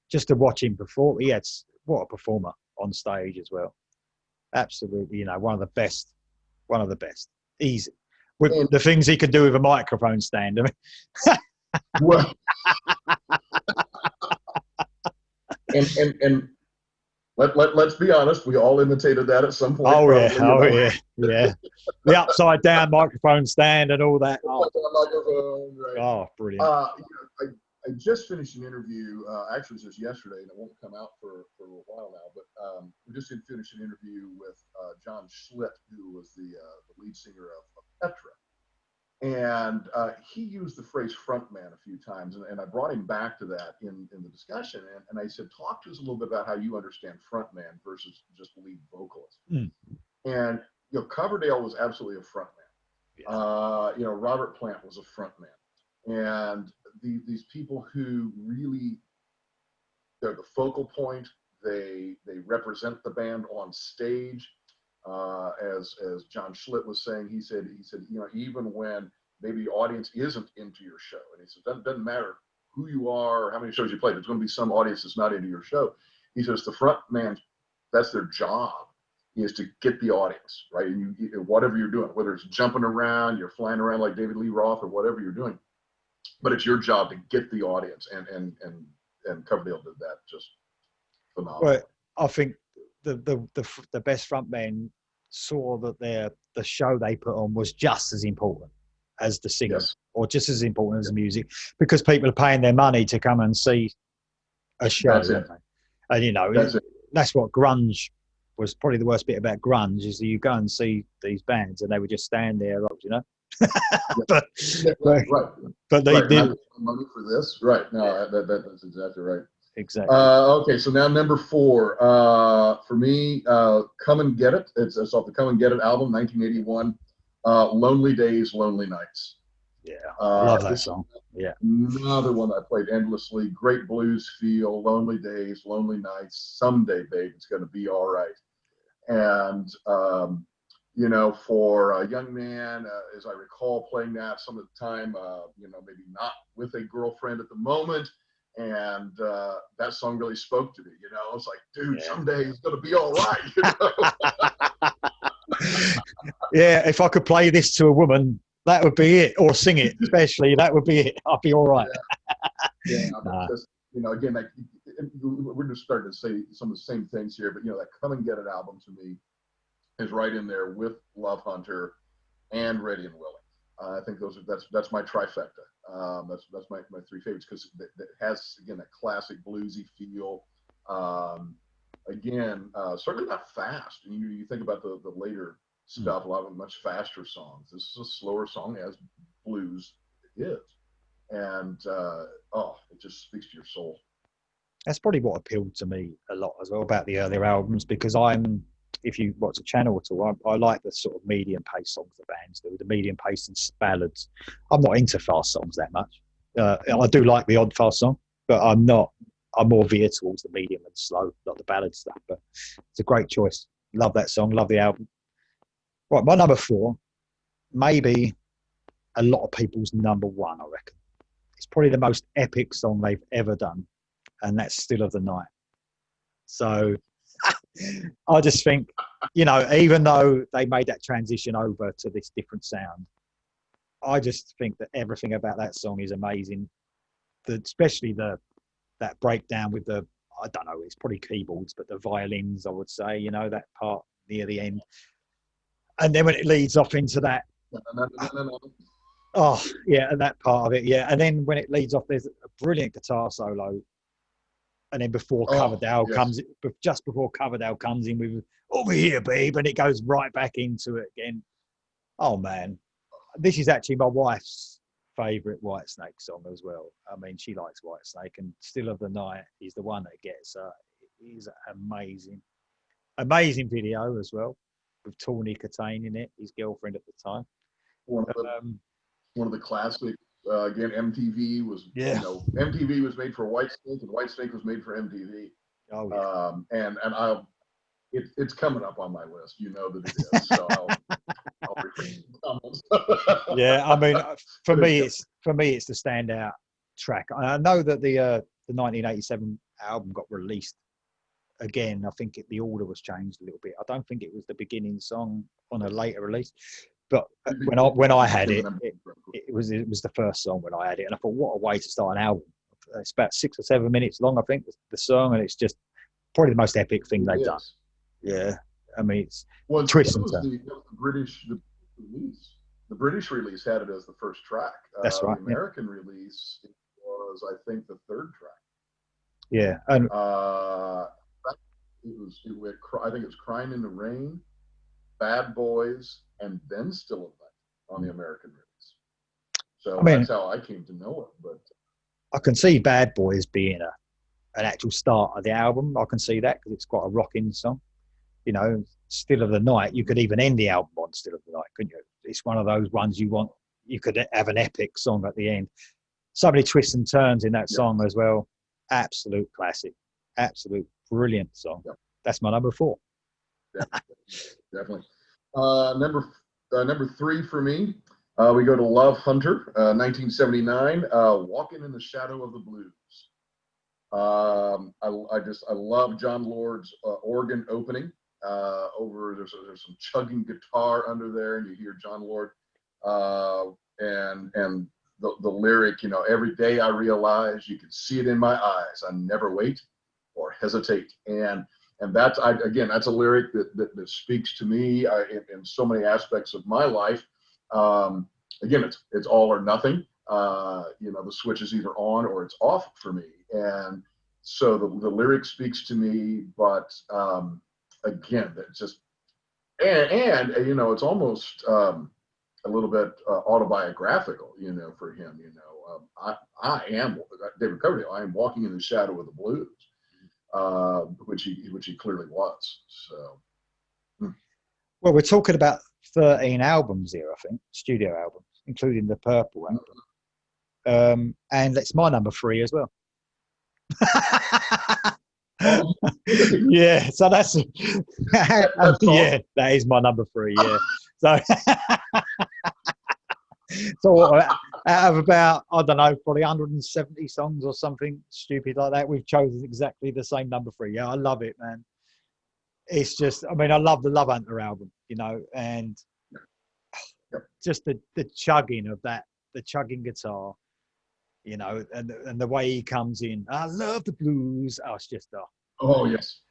Just to watch him perform, what a performer on stage as well. Absolutely, one of the best, one of the best. Easy with
And,
the things he could do with a microphone stand. I mean,
well, and let's be honest, we all imitated that at some point.
oh
Probably,
yeah, yeah. The upside down microphone stand and all that.
Right.
Oh, brilliant.
I just finished an interview, actually it was just yesterday, and it won't come out for a while now, but we just finished an interview with John Schlitt, who was the lead singer of Petra. And he used the phrase frontman a few times, and I brought him back to that in the discussion. And I said, talk to us a little bit about how you understand frontman versus just lead vocalist.
Mm.
And, Coverdale was absolutely a frontman. Yeah. Robert Plant was a frontman. And these people who really, they're the focal point, they represent the band on stage. As John Schlitt was saying, he said, even when maybe the audience isn't into your show, and he said, doesn't matter who you are or how many shows you play, there's going to be some audience that's not into your show. He says the front man, that's their job, is to get the audience, right? And whatever you're doing, whether it's jumping around, you're flying around like David Lee Roth, or whatever you're doing, but it's your job to get the audience, and Coverdale did that just phenomenal.
Well, I think the best frontmen saw that the show they put on was just as important as the singing, yes, or just as important as the music, because people are paying their money to come and see a show.
That's it.
And that's what grunge was. Probably the worst bit about grunge is that you go and see these bands and they would just stand there, but they did
money for this, right? No, that's exactly right.
Exactly.
Okay, so now number 4 for me, "Come and Get It." It's off the "Come and Get It" album, 1981. "Lonely Days, Lonely Nights."
Yeah, I love that song. Yeah,
another one I played endlessly. Great blues feel. Lonely days, lonely nights. Someday, babe, it's going to be all right. And for a young man, as I recall playing that some of the time, maybe not with a girlfriend at the moment. And that song really spoke to me. It's like, dude, someday it's going to be all right.
Yeah, if I could play this to a woman, that would be it, or sing it, especially, that would be it. I'd be all right.
Just, again, we're just starting to say some of the same things here, but that "Come and Get It" album to me is right in there with Love Hunter and Ready and Willing. I think that's my trifecta. That's my 3 favorites, because it has, again, that classic bluesy feel. Certainly not fast. You think about the later stuff, a lot of much faster songs. This is a slower song, as blues is, and it just speaks to your soul.
That's probably what appealed to me a lot as well about the earlier albums, because if you watch the channel at all, I like the sort of medium pace songs the bands do, the medium pace and ballads. I'm not into fast songs that much. I do like the odd fast song, but I'm more veer towards the medium and slow, not the ballad stuff. But it's a great choice. Love that song. Love the album. Right, my number 4, maybe a lot of people's number 1, I reckon. It's probably the most epic song they've ever done, and that's "Still of the Night." So I just think, even though they made that transition over to this different sound, I just think that everything about that song is amazing. Especially that breakdown with I don't know, it's probably keyboards, but the violins, I would say, that part near the end. And then when it leads off into that, oh yeah, and that part of it, yeah. And then when it leads off, there's a brilliant guitar solo. And then Coverdale comes, just before Coverdale comes in with "Over Here, Babe," and it goes right back into it again. Oh man, this is actually my wife's favourite Whitesnake song as well. I mean, she likes Whitesnake, and "Still of the Night" is the one that gets her. It is amazing video as well, with Tawny Katane in it, his girlfriend at the time.
one of the
Um,
one of the classic. Again, MTV was,
yeah.
MTV was made for Whitesnake, and Whitesnake was made for MTV.
Oh yeah.
And it's coming up on my list. You know that it is. So I'll refrain from comments.
Yeah. I mean,
But
for me, it's the standout track. I know that the 1987 album got released again. I think the order was changed a little bit. I don't think it was the beginning song on a later release, but when I had it, it was the first song when I had it, and I thought, what a way to start an album. It's about 6 or 7 minutes long, I think, the song, and it's just probably the most epic thing they've done. Yeah, I mean, it's twist and turn.
The British release. The British release had it as the first track.
That's right.
The American release was, I think, the third track.
Yeah, and
I think it was "Crying in the Rain," "Bad Boys," and then "Still of Night" on the American release. So I mean, that's how I came to know it. But
I can see "Bad Boys" being an actual start of the album. I can see that because it's quite a rocking song. You know, "Still of the Night," you could even end the album on "Still of the Night," couldn't you? It's one of those ones you could have an epic song at the end. So many twists and turns in that song as well. Absolute classic. Absolute brilliant song. Yep. That's my number 4.
Definitely. Number 3 for me, we go to Love Hunter, 1979, "Walking in the Shadow of the Blues." I love John Lord's organ opening. There's some chugging guitar under there, and you hear John Lord, and the lyric, "Every day I realize you can see it in my eyes. I never wait or hesitate." And that's that's a lyric that speaks to me in so many aspects of my life. Again, it's all or nothing. The switch is either on or it's off for me, and so the lyric speaks to me. But again, it's just and it's almost a little bit autobiographical, for him. I am David Coverdale. I am walking in the shadow of the blues, which he clearly was. So,
well, we're talking about 13 albums here, I think, studio albums, including the Purple album, and it's my number 3 as well. Yeah, so that's yeah, that is my number 3. Yeah, so out of about, I don't know, probably 170 songs or something stupid like that, we've chosen exactly the same number 3. Yeah, I love it, man. It's just, I mean, I love the Love Hunter album, and just the chugging of that, the chugging guitar, and the way he comes in. I love the blues. Oh, it's just
oh yes.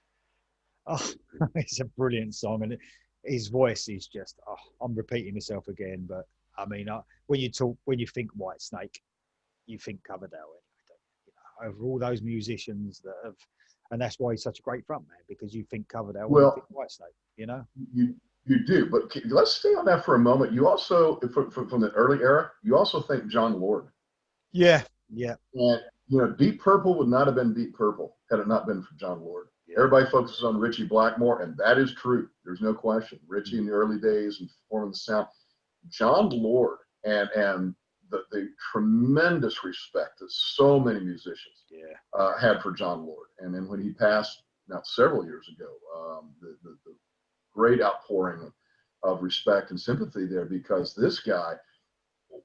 Oh, it's a brilliant song, and his voice is just. Oh, I'm repeating myself again, but I mean, when you think Whitesnake, you think Coverdale. Over all those musicians that have, and that's why he's such a great frontman, because you think Coverdale, when you think Whitesnake.
You do, but let's stay on that for a moment. You also, from the early era, you also think John Lord.
Yeah.
And Deep Purple would not have been Deep Purple had it not been for John Lord. Everybody focuses on Ritchie Blackmore, and that is true. There's no question. Ritchie in the early days and forming the sound. John Lord and the tremendous respect that so many musicians had for John Lord. And then when he passed now several years ago, the great outpouring of respect and sympathy there, because this guy,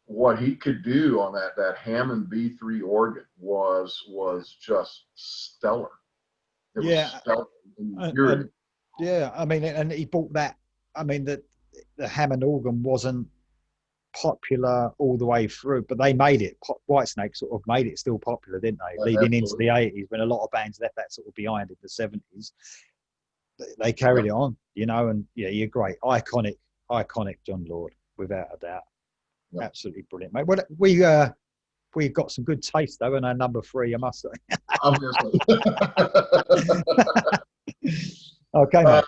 what he could do on that Hammond B3 organ was just stellar. It was stellar.
I mean, and he brought that. I mean, the Hammond organ wasn't popular all the way through, but they made it. Whitesnake sort of made it still popular, didn't they? Leading into the 80s, when a lot of bands left that sort of behind in the 70s, they carried it on, and you're great. Iconic John Lord, without a doubt. Absolutely brilliant, mate. Well, we've got some good taste though in our number 3, I must say.
Obviously.
Okay, mate.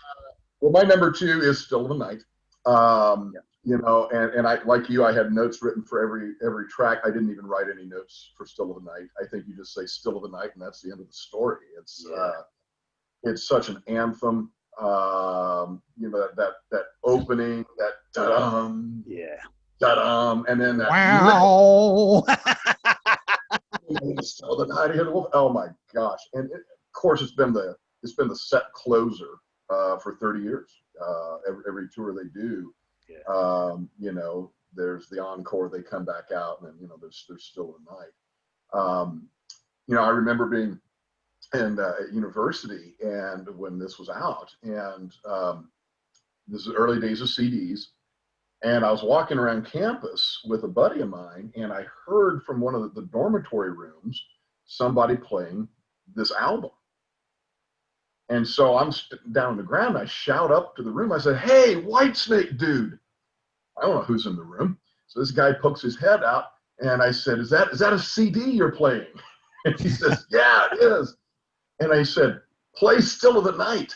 Well, my number 2 is Still of the Night. And I, like you, I had notes written for every track. I didn't even write any notes for Still of the Night. I think you just say Still of the Night, and that's the end of the story. It's such an anthem. That opening, that da-dum, And then that
wow.
Still of the Night, oh my gosh! And of course, it's been the set closer for 30 years. Every tour they do, you know, there's the encore. They come back out, and then, you know, there's Still of the Night. You know, I remember being in at university, and when this was out, and this is early days of CDs, and I was walking around campus with a buddy of mine, and I heard from one of the dormitory rooms somebody playing this album. And so I'm down on the ground. I shout up to the room. I said, "Hey, Whitesnake dude." I don't know who's in the room. So this guy pokes his head out, and I said, "Is that a CD you're playing?" And he says, "Yeah, it is." And I said, "Play Still of the Night."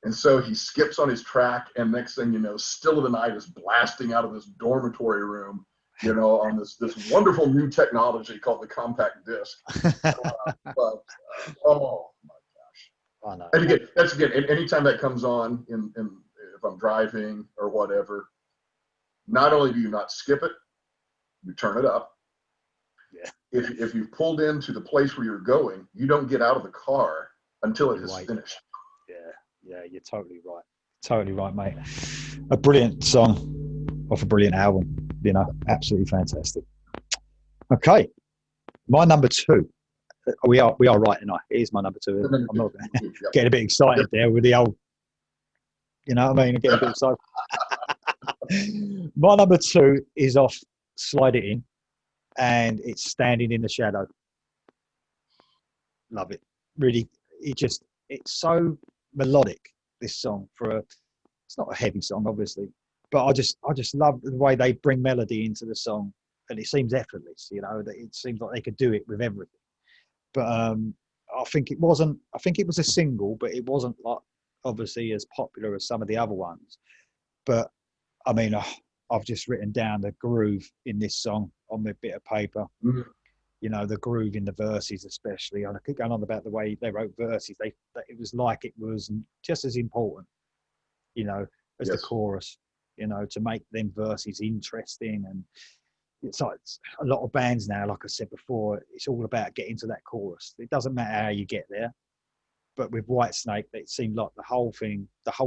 And so he skips on his track, and next thing you know, Still of the Night is blasting out of this dormitory room, you know, on this wonderful new technology called the compact disc. Oh my gosh!
I know.
And again, anytime that comes on, if I'm driving or whatever, not only do you not skip it, you turn it up.
Yeah.
If you've pulled into the place where you're going, you don't get out of the car until it has finished.
Yeah, you're totally right. Totally right, mate. A brilliant song off a brilliant album, you know, absolutely fantastic. Okay, my number two. We are right tonight. It is my number two. I'm not getting a bit excited there with the old, you know what I mean? I'm getting a bit excited. My number two is off Slide It In, and it's Standing in the Shadow. Love it. Really, it's so melodic, this song. It's not a heavy song, obviously, but I just love the way they bring melody into the song, and it seems effortless, you know, that it seems like they could do it with everything. But I think it was a single, but it wasn't like obviously as popular as some of the other ones. But I mean, I've just written down the groove in this song on my bit of paper. Mm-hmm. You know, the groove in the verses, especially. And I keep going on about the way they wrote verses. It was like it was just as important, you know, as the chorus. You know, to make them verses interesting. And it's like a lot of bands now, like I said before, it's all about getting to that chorus. It doesn't matter how you get there. But with Whitesnake, it seemed like the whole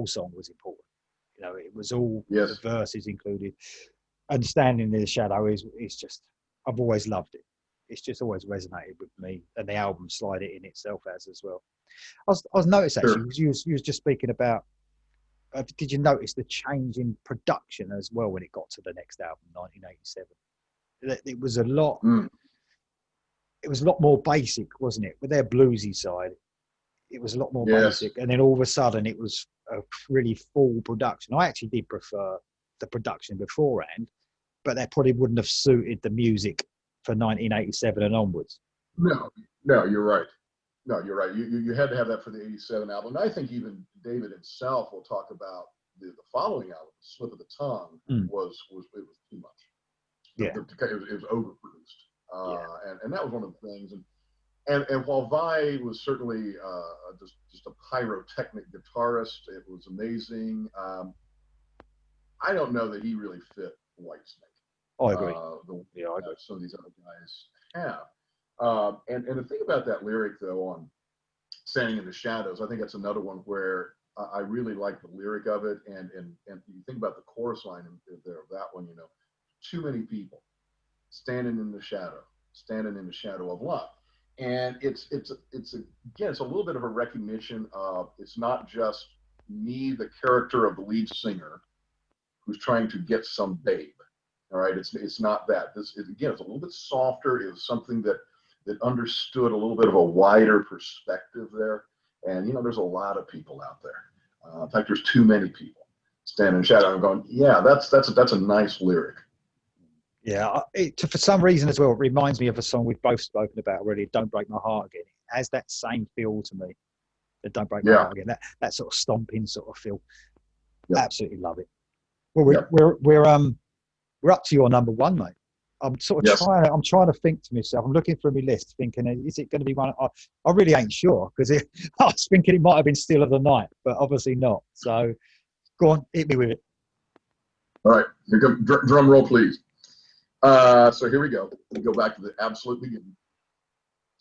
song was important. You know, it was all the verses included. And Standing in the Shadow is just, I've always loved it. It's just always resonated with me, and the album Slide It In itself has as well. I was noticed actually, you was just speaking about. Did you notice the change in production as well when it got to the next album, 1987? It was a lot. It was a lot more basic, wasn't it? With their bluesy side, it was a lot more basic, and then all of a sudden, it was a really full production. I actually did prefer the production beforehand, but that probably wouldn't have suited the music for 1987 and onwards.
No, you're right. No, you're right. You had to have that for the 87 album. And I think even David himself will talk about the following album, Slip of the Tongue, was too much. It was overproduced. And that was one of the things. And while Vi was certainly just a pyrotechnic guitarist, it was amazing. I don't know that he really fit Whitesnake.
I agree.
I agree. Some of these other guys have. And the thing about that lyric, though, on Standing in the Shadows, I think that's another one where I really like the lyric of it. And you think about the chorus line there of that one, you know, too many people standing in the shadow of love. And it's a little bit of a recognition of, it's not just me, the character of the lead singer, who's trying to get some babe. All right, it's not that. It's a little bit softer. It was something that understood a little bit of a wider perspective there. And you know, there's a lot of people out there. In fact, there's too many people standing in shadow. I'm going, yeah, that's a nice lyric.
Yeah, for some reason as well, it reminds me of a song we've both spoken about already, Don't Break My Heart Again. It has that same feel to me, the Don't Break My Heart Again, that sort of stomping sort of feel. Absolutely love it. Well, we're up to your number one, mate. I'm sort of trying to think to myself, I'm looking through my list thinking, is it going to be one? I really ain't sure, because I was thinking it might have been Still of the Night, but obviously not. So go on, hit me with it.
All right, here comes drum roll, please. So here we go. We go back to the absolute beginning.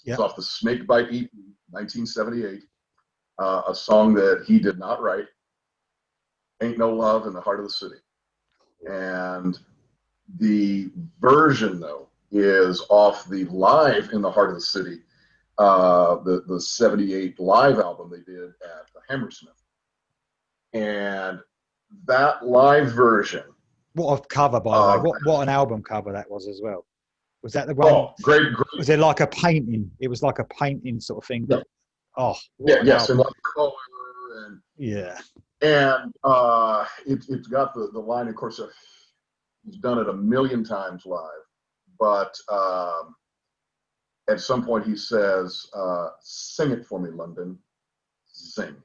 Yeah.
It's off the Snakebite EP, 1978. A song that he did not write. Ain't No Love in the Heart of the City. And the version, though, is off the Live in the Heart of the City, the 78 live album they did at the Hammersmith. And that live version.
What a cover, by the way. What an album cover that was as well. Was that the one?
Oh, great.
Was it like a painting? It was like a painting sort of thing.
Yeah.
Oh,
yes, and like color and
yeah.
And it's got the line, of course, he's done it a million times live, but at some point he says, "Sing it for me, London, sing."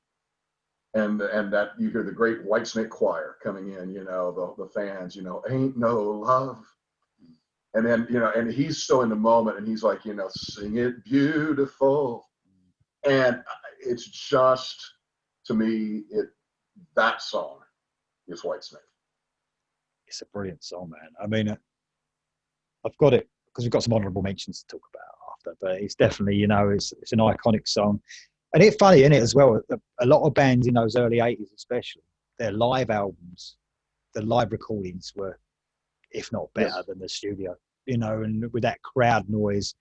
And that you hear the great Whitesnake choir coming in, the fans, ain't no love. And then, and he's so in the moment and he's like, sing it beautiful. And it's just, to me, that song is Whitesnake.
It's a brilliant song, man. I mean, I've got it because we've got some honourable mentions to talk about after, but it's definitely, it's an iconic song. And it's funny, isn't it, as well? A lot of bands in those early 80s especially, their live albums, the live recordings were, if not better than the studio, and with that crowd noise,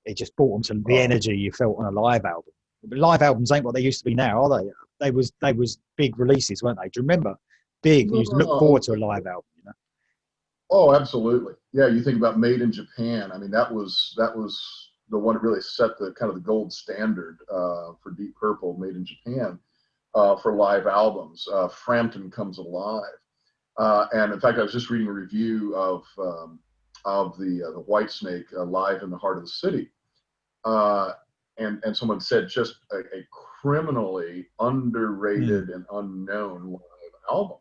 it just brought them to the energy you felt on a live album. But live albums ain't what they used to be now, are they? They was big releases, weren't they? Do you remember? Big. You used to look forward to a live album,
Oh, absolutely. Yeah, you think about Made in Japan. I mean, that was the one that really set the kind of the gold standard for Deep Purple, Made in Japan, for live albums. Frampton Comes Alive. And in fact, I was just reading a review of the Whitesnake Live in the Heart of the City. And someone said just a criminally underrated and unknown live album.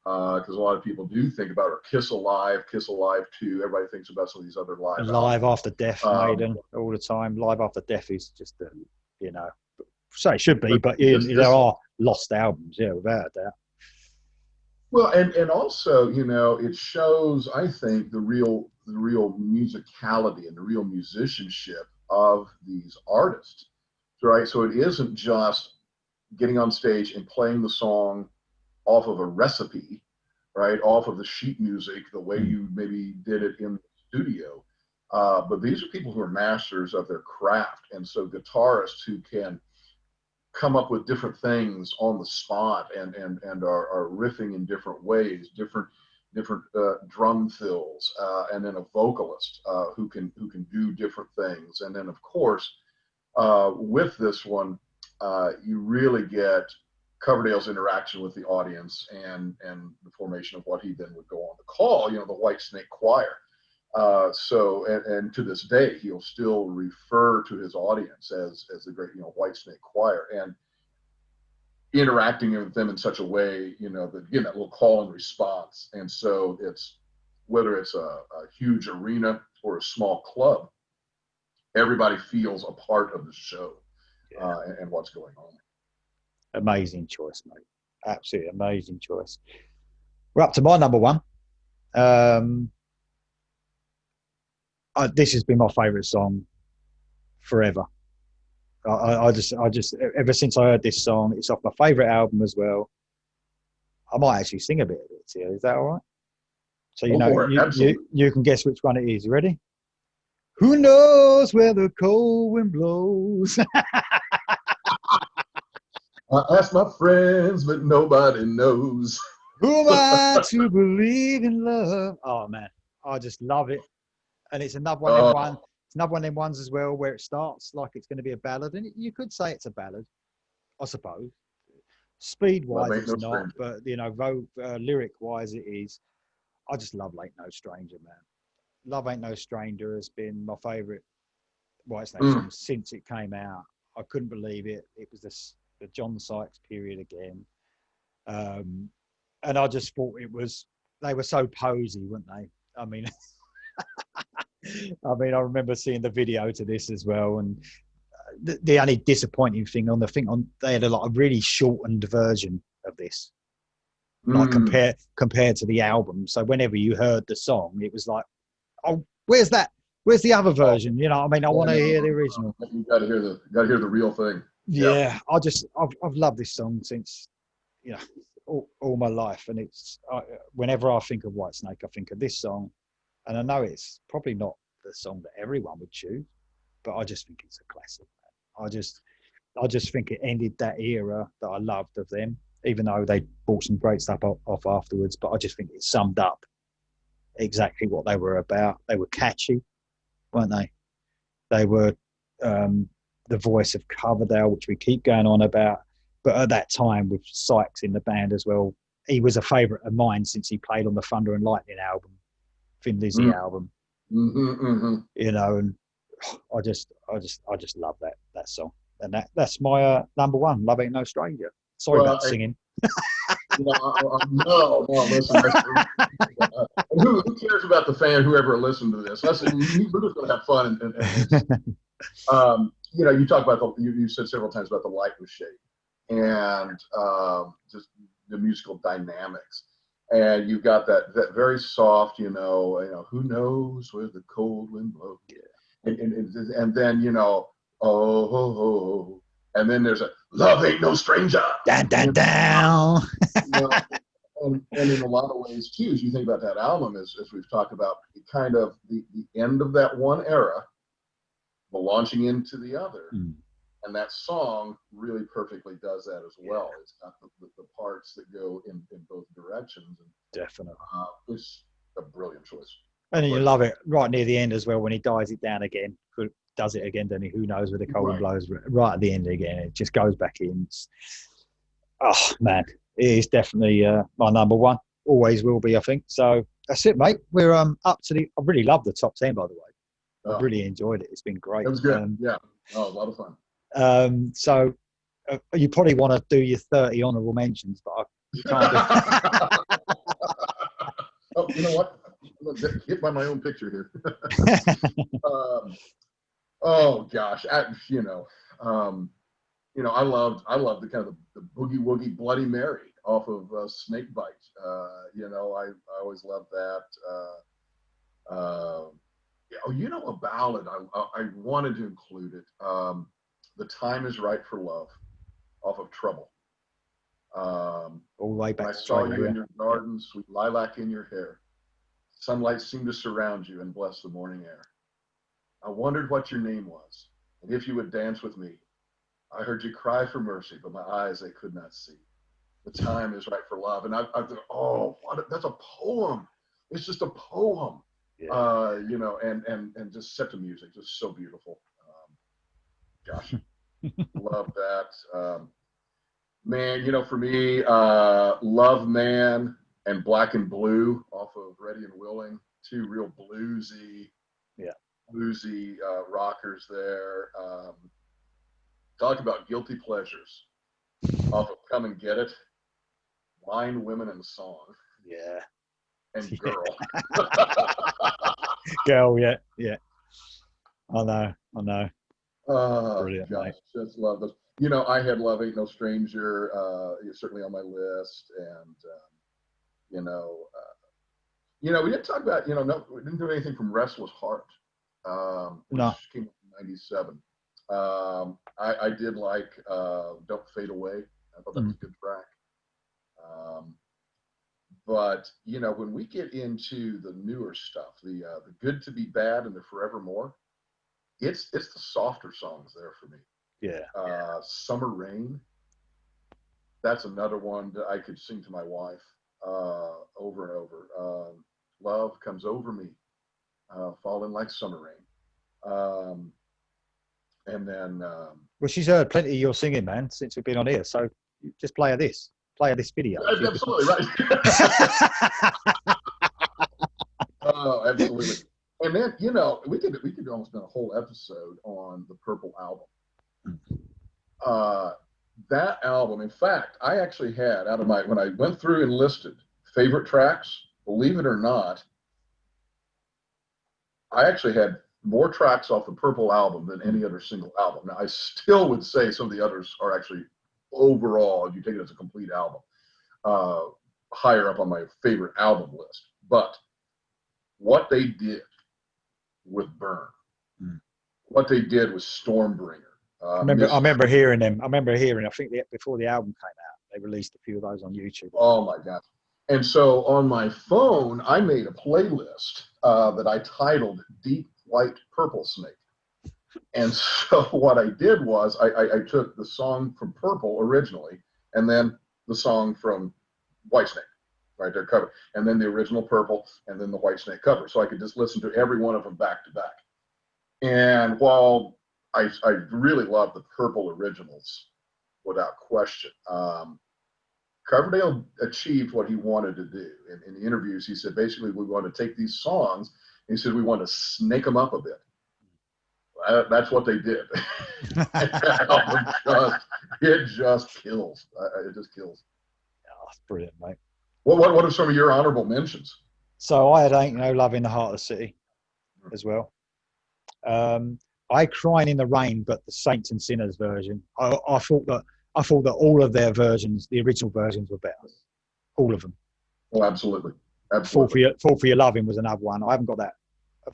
Because a lot of people do think about or Kiss Alive 2. Everybody thinks about some of these other live
albums. After Death, Maiden, all the time. Live After Death is just, so it should be, but there are lost albums, without a doubt.
Well, and also, it shows, I think, the real musicality and the real musicianship of these artists, right? So it isn't just getting on stage and playing the song off of a recipe, right? Off of the sheet music, the way you maybe did it in the studio. But these are people who are masters of their craft. And so guitarists who can come up with different things on the spot and are riffing in different ways, different drum fills, and then a vocalist who can do different things. And then, of course, with this one, you really get Coverdale's interaction with the audience and the formation of what he then would go on to call, the Whitesnake Choir. So to this day, he'll still refer to his audience as the great, Whitesnake Choir, and interacting with them in such a way, that, again, that little call and response. And so it's, whether it's a huge arena or a small club, everybody feels a part of the show and what's going on.
Amazing choice, mate. Absolutely amazing choice. We're up to my number one. This has been my favourite song forever. I just ever since I heard this song, it's off my favourite album as well. I might actually sing a bit of it to you. Is that all right? So you can guess which one it is. You ready? Who knows where the cold wind blows?
I ask my friends, but nobody knows.
Who am I to believe in love? Oh man, I just love it. And it's another one of them It's another one of them ones as well where it starts like it's going to be a ballad, and you could say it's a ballad, I suppose. Speed-wise, it's not, but lyric-wise, it is. I just love "Ain't No Stranger," man. "Love Ain't No Stranger" has been my favourite Whitesnake song since it came out. I couldn't believe it. It was the John Sykes period again, and I just thought they were so posy, weren't they? I mean. I remember seeing the video to this as well, and the only disappointing thing they had a really shortened version of this, like compared to the album. So whenever you heard the song, it was like oh, where's that? Where's the other version? You know, I mean, I want to hear the original.
You got to hear the real thing.
Yeah, I've loved this song since, you know, all my life, and whenever I think of Whitesnake, I think of this song, and I know it's probably not the song that everyone would choose, but I just think it's a classic. Man. I just think it ended that era that I loved of them, even though they bought some great stuff off afterwards. But I just think it summed up exactly what they were about. They were catchy, weren't they? They were the voice of Coverdale, which we keep going on about. But at that time, with Sykes in the band as well, he was a favourite of mine since he played on the Thunder and Lightning album, Thin Lizzy album. You know, and I just love that song, and that's my number one. Love Ain't No Stranger. Sorry about singing.
No, listen. Who cares about the fan? Whoever listened to this, we're just going to have fun. You know, you talk about you said several times about the light and shade, and just the musical dynamics. And you've got that very soft, you know, who knows where the cold wind blows, and then oh, and then there's a love ain't no stranger,
down, down.
And in a lot of ways too, as you think about that album, as we've talked about, kind of the end of that one era, the launching into the other. And that song really perfectly does that as well. It's got the parts that go in both directions. And,
definitely.
It's a brilliant choice.
And you love it right near the end as well when he dies it down again. Does it again, doesn't he? Who knows where the cold blows right at the end again. It just goes back in. Oh, man. It is definitely my number one. Always will be, I think. So that's it, mate. We're up to I really love the top 10, by the way. I really enjoyed it. It's been great.
It was good. Yeah. Oh, a lot of fun.
So you probably want to do your 30 honourable mentions, but I can't do
Oh, you know what? I'm gonna get by my own picture here. Oh gosh, I loved the kind of the boogie woogie Bloody Mary off of Snake Bite. I always loved that. A ballad. I wanted to include it. The Time Is Right for Love, off of Trouble.
all the way back.
I saw you in your garden, sweet lilac in your hair. Sunlight seemed to surround you and bless the morning air. I wondered what your name was, and if you would dance with me. I heard you cry for mercy, but my eyes they could not see. The time is right for love, and I thought, that's a poem. It's just a poem. Yeah. And just set to music, just so beautiful. Gosh, love that. Man, for me, Love Man and Black and Blue off of Ready and Willing, two real bluesy rockers there. Talk about guilty pleasures off of Come and Get It, Wine, Women, and Song.
Yeah.
And Girl.
Girl, yeah. I know. Brilliant,
gosh,
mate.
Just love this. I had Love Ain't No Stranger, certainly on my list, and we didn't talk about, we didn't do anything from Restless Heart, which came out in '97. I did like Don't Fade Away. I thought that was a good track. But when we get into the newer stuff, the Good to Be Bad and the Forevermore, it's the softer songs there for me.
Yeah.
Summer Rain. That's another one that I could sing to my wife over and over. Love Comes Over Me, Falling Like Summer Rain. And then
well, she's heard plenty of your singing, man, since we've been on here. So just play her this video.
Absolutely right. Oh, absolutely. And then we could almost do a whole episode on the Purple album. That album, in fact, I actually had when I went through and listed favorite tracks, believe it or not, I actually had more tracks off the Purple album than any other single album. Now, I still would say some of the others are actually overall, if you take it as a complete album, higher up on my favorite album list. But what they did with Burn.
Mm.
What they did was Stormbringer.
I remember hearing them. I think before the album came out, they released a few of those on YouTube.
Oh my God. And so on my phone, I made a playlist that I titled Deep White Purple Snake. And so what I did was I took the song from Purple originally, and then the song from Whitesnake, right there cover, and then the original Purple, and then the Whitesnake cover. So I could just listen to every one of them back to back. And while I really love the Purple originals, without question, Coverdale achieved what he wanted to do. In the interviews, he said, basically, we want to take these songs, and he said, we want to snake them up a bit. That's what they did. It just kills. It just kills.
Oh, that's brilliant, mate.
What are some of your honorable mentions?
So I had Ain't No Love in the Heart of the City as well. I Crying in the Rain, but the Saints and Sinners version. I thought that all of their versions, the original versions, were better. All of them.
Oh, absolutely.
Fall for Your Loving was another one. I haven't got that.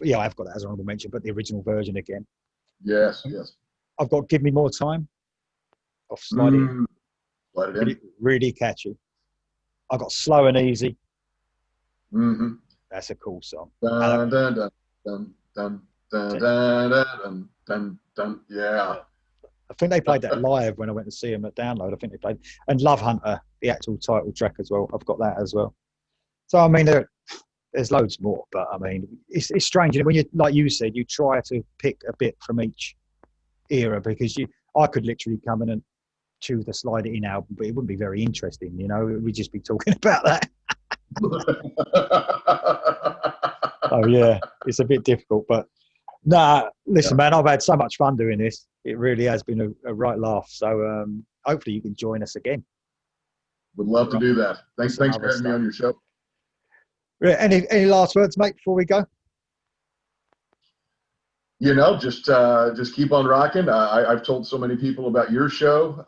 Yeah, I've got that as an honorable mention, but the original version again.
Yes.
I've got Give Me More Time off Slide It In.
Slide It In.
Really catchy. I've got Slow and Easy.
Mm-hmm.
That's a cool song.
Dun, dun, dun, dun, dun, dun, dun, dun, dun, dun. Yeah.
I think they played that live when I went to see them at Download. I think they played. And Love Hunter, the actual title track as well. I've got that as well. So, I mean, there's loads more, but I mean, it's strange. When you, like you said, you try to pick a bit from each era, because I could literally come in and choose the Slide It In album, but it wouldn't be very interesting, you know. We'd just be talking about that. Oh yeah, it's a bit difficult, but listen, man, I've had so much fun doing this. It really has been a right laugh. So hopefully you can join us again.
Would love to do that. Thanks for having me on your show.
Any last words, mate, before we go?
You know, just keep on rocking. I've told so many people about your show,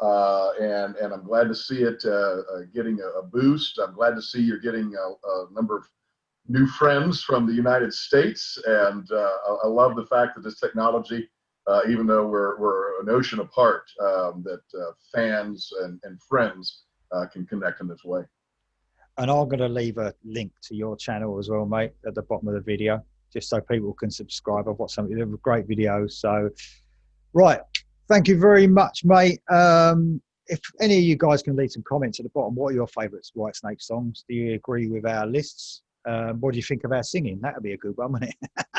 and I'm glad to see it getting a boost. I'm glad to see you're getting a number of new friends from the United States, and I love the fact that this technology, even though we're an ocean apart, that fans and friends can connect in this way.
And I'm going to leave a link to your channel as well, mate, at the bottom of the video, just so people can subscribe. I've watched some of the great videos. So, right. Thank you very much, mate. If any of you guys can leave some comments at the bottom, what are your favourite Whitesnake songs? Do you agree with our lists? What do you think of our singing? That would be a good one, wouldn't it?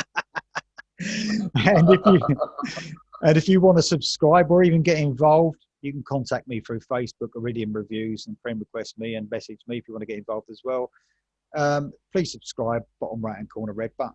And if you want to subscribe or even get involved, you can contact me through Facebook, Iridium Reviews, and friend request me and message me if you want to get involved as well. Please subscribe, bottom right hand corner red button.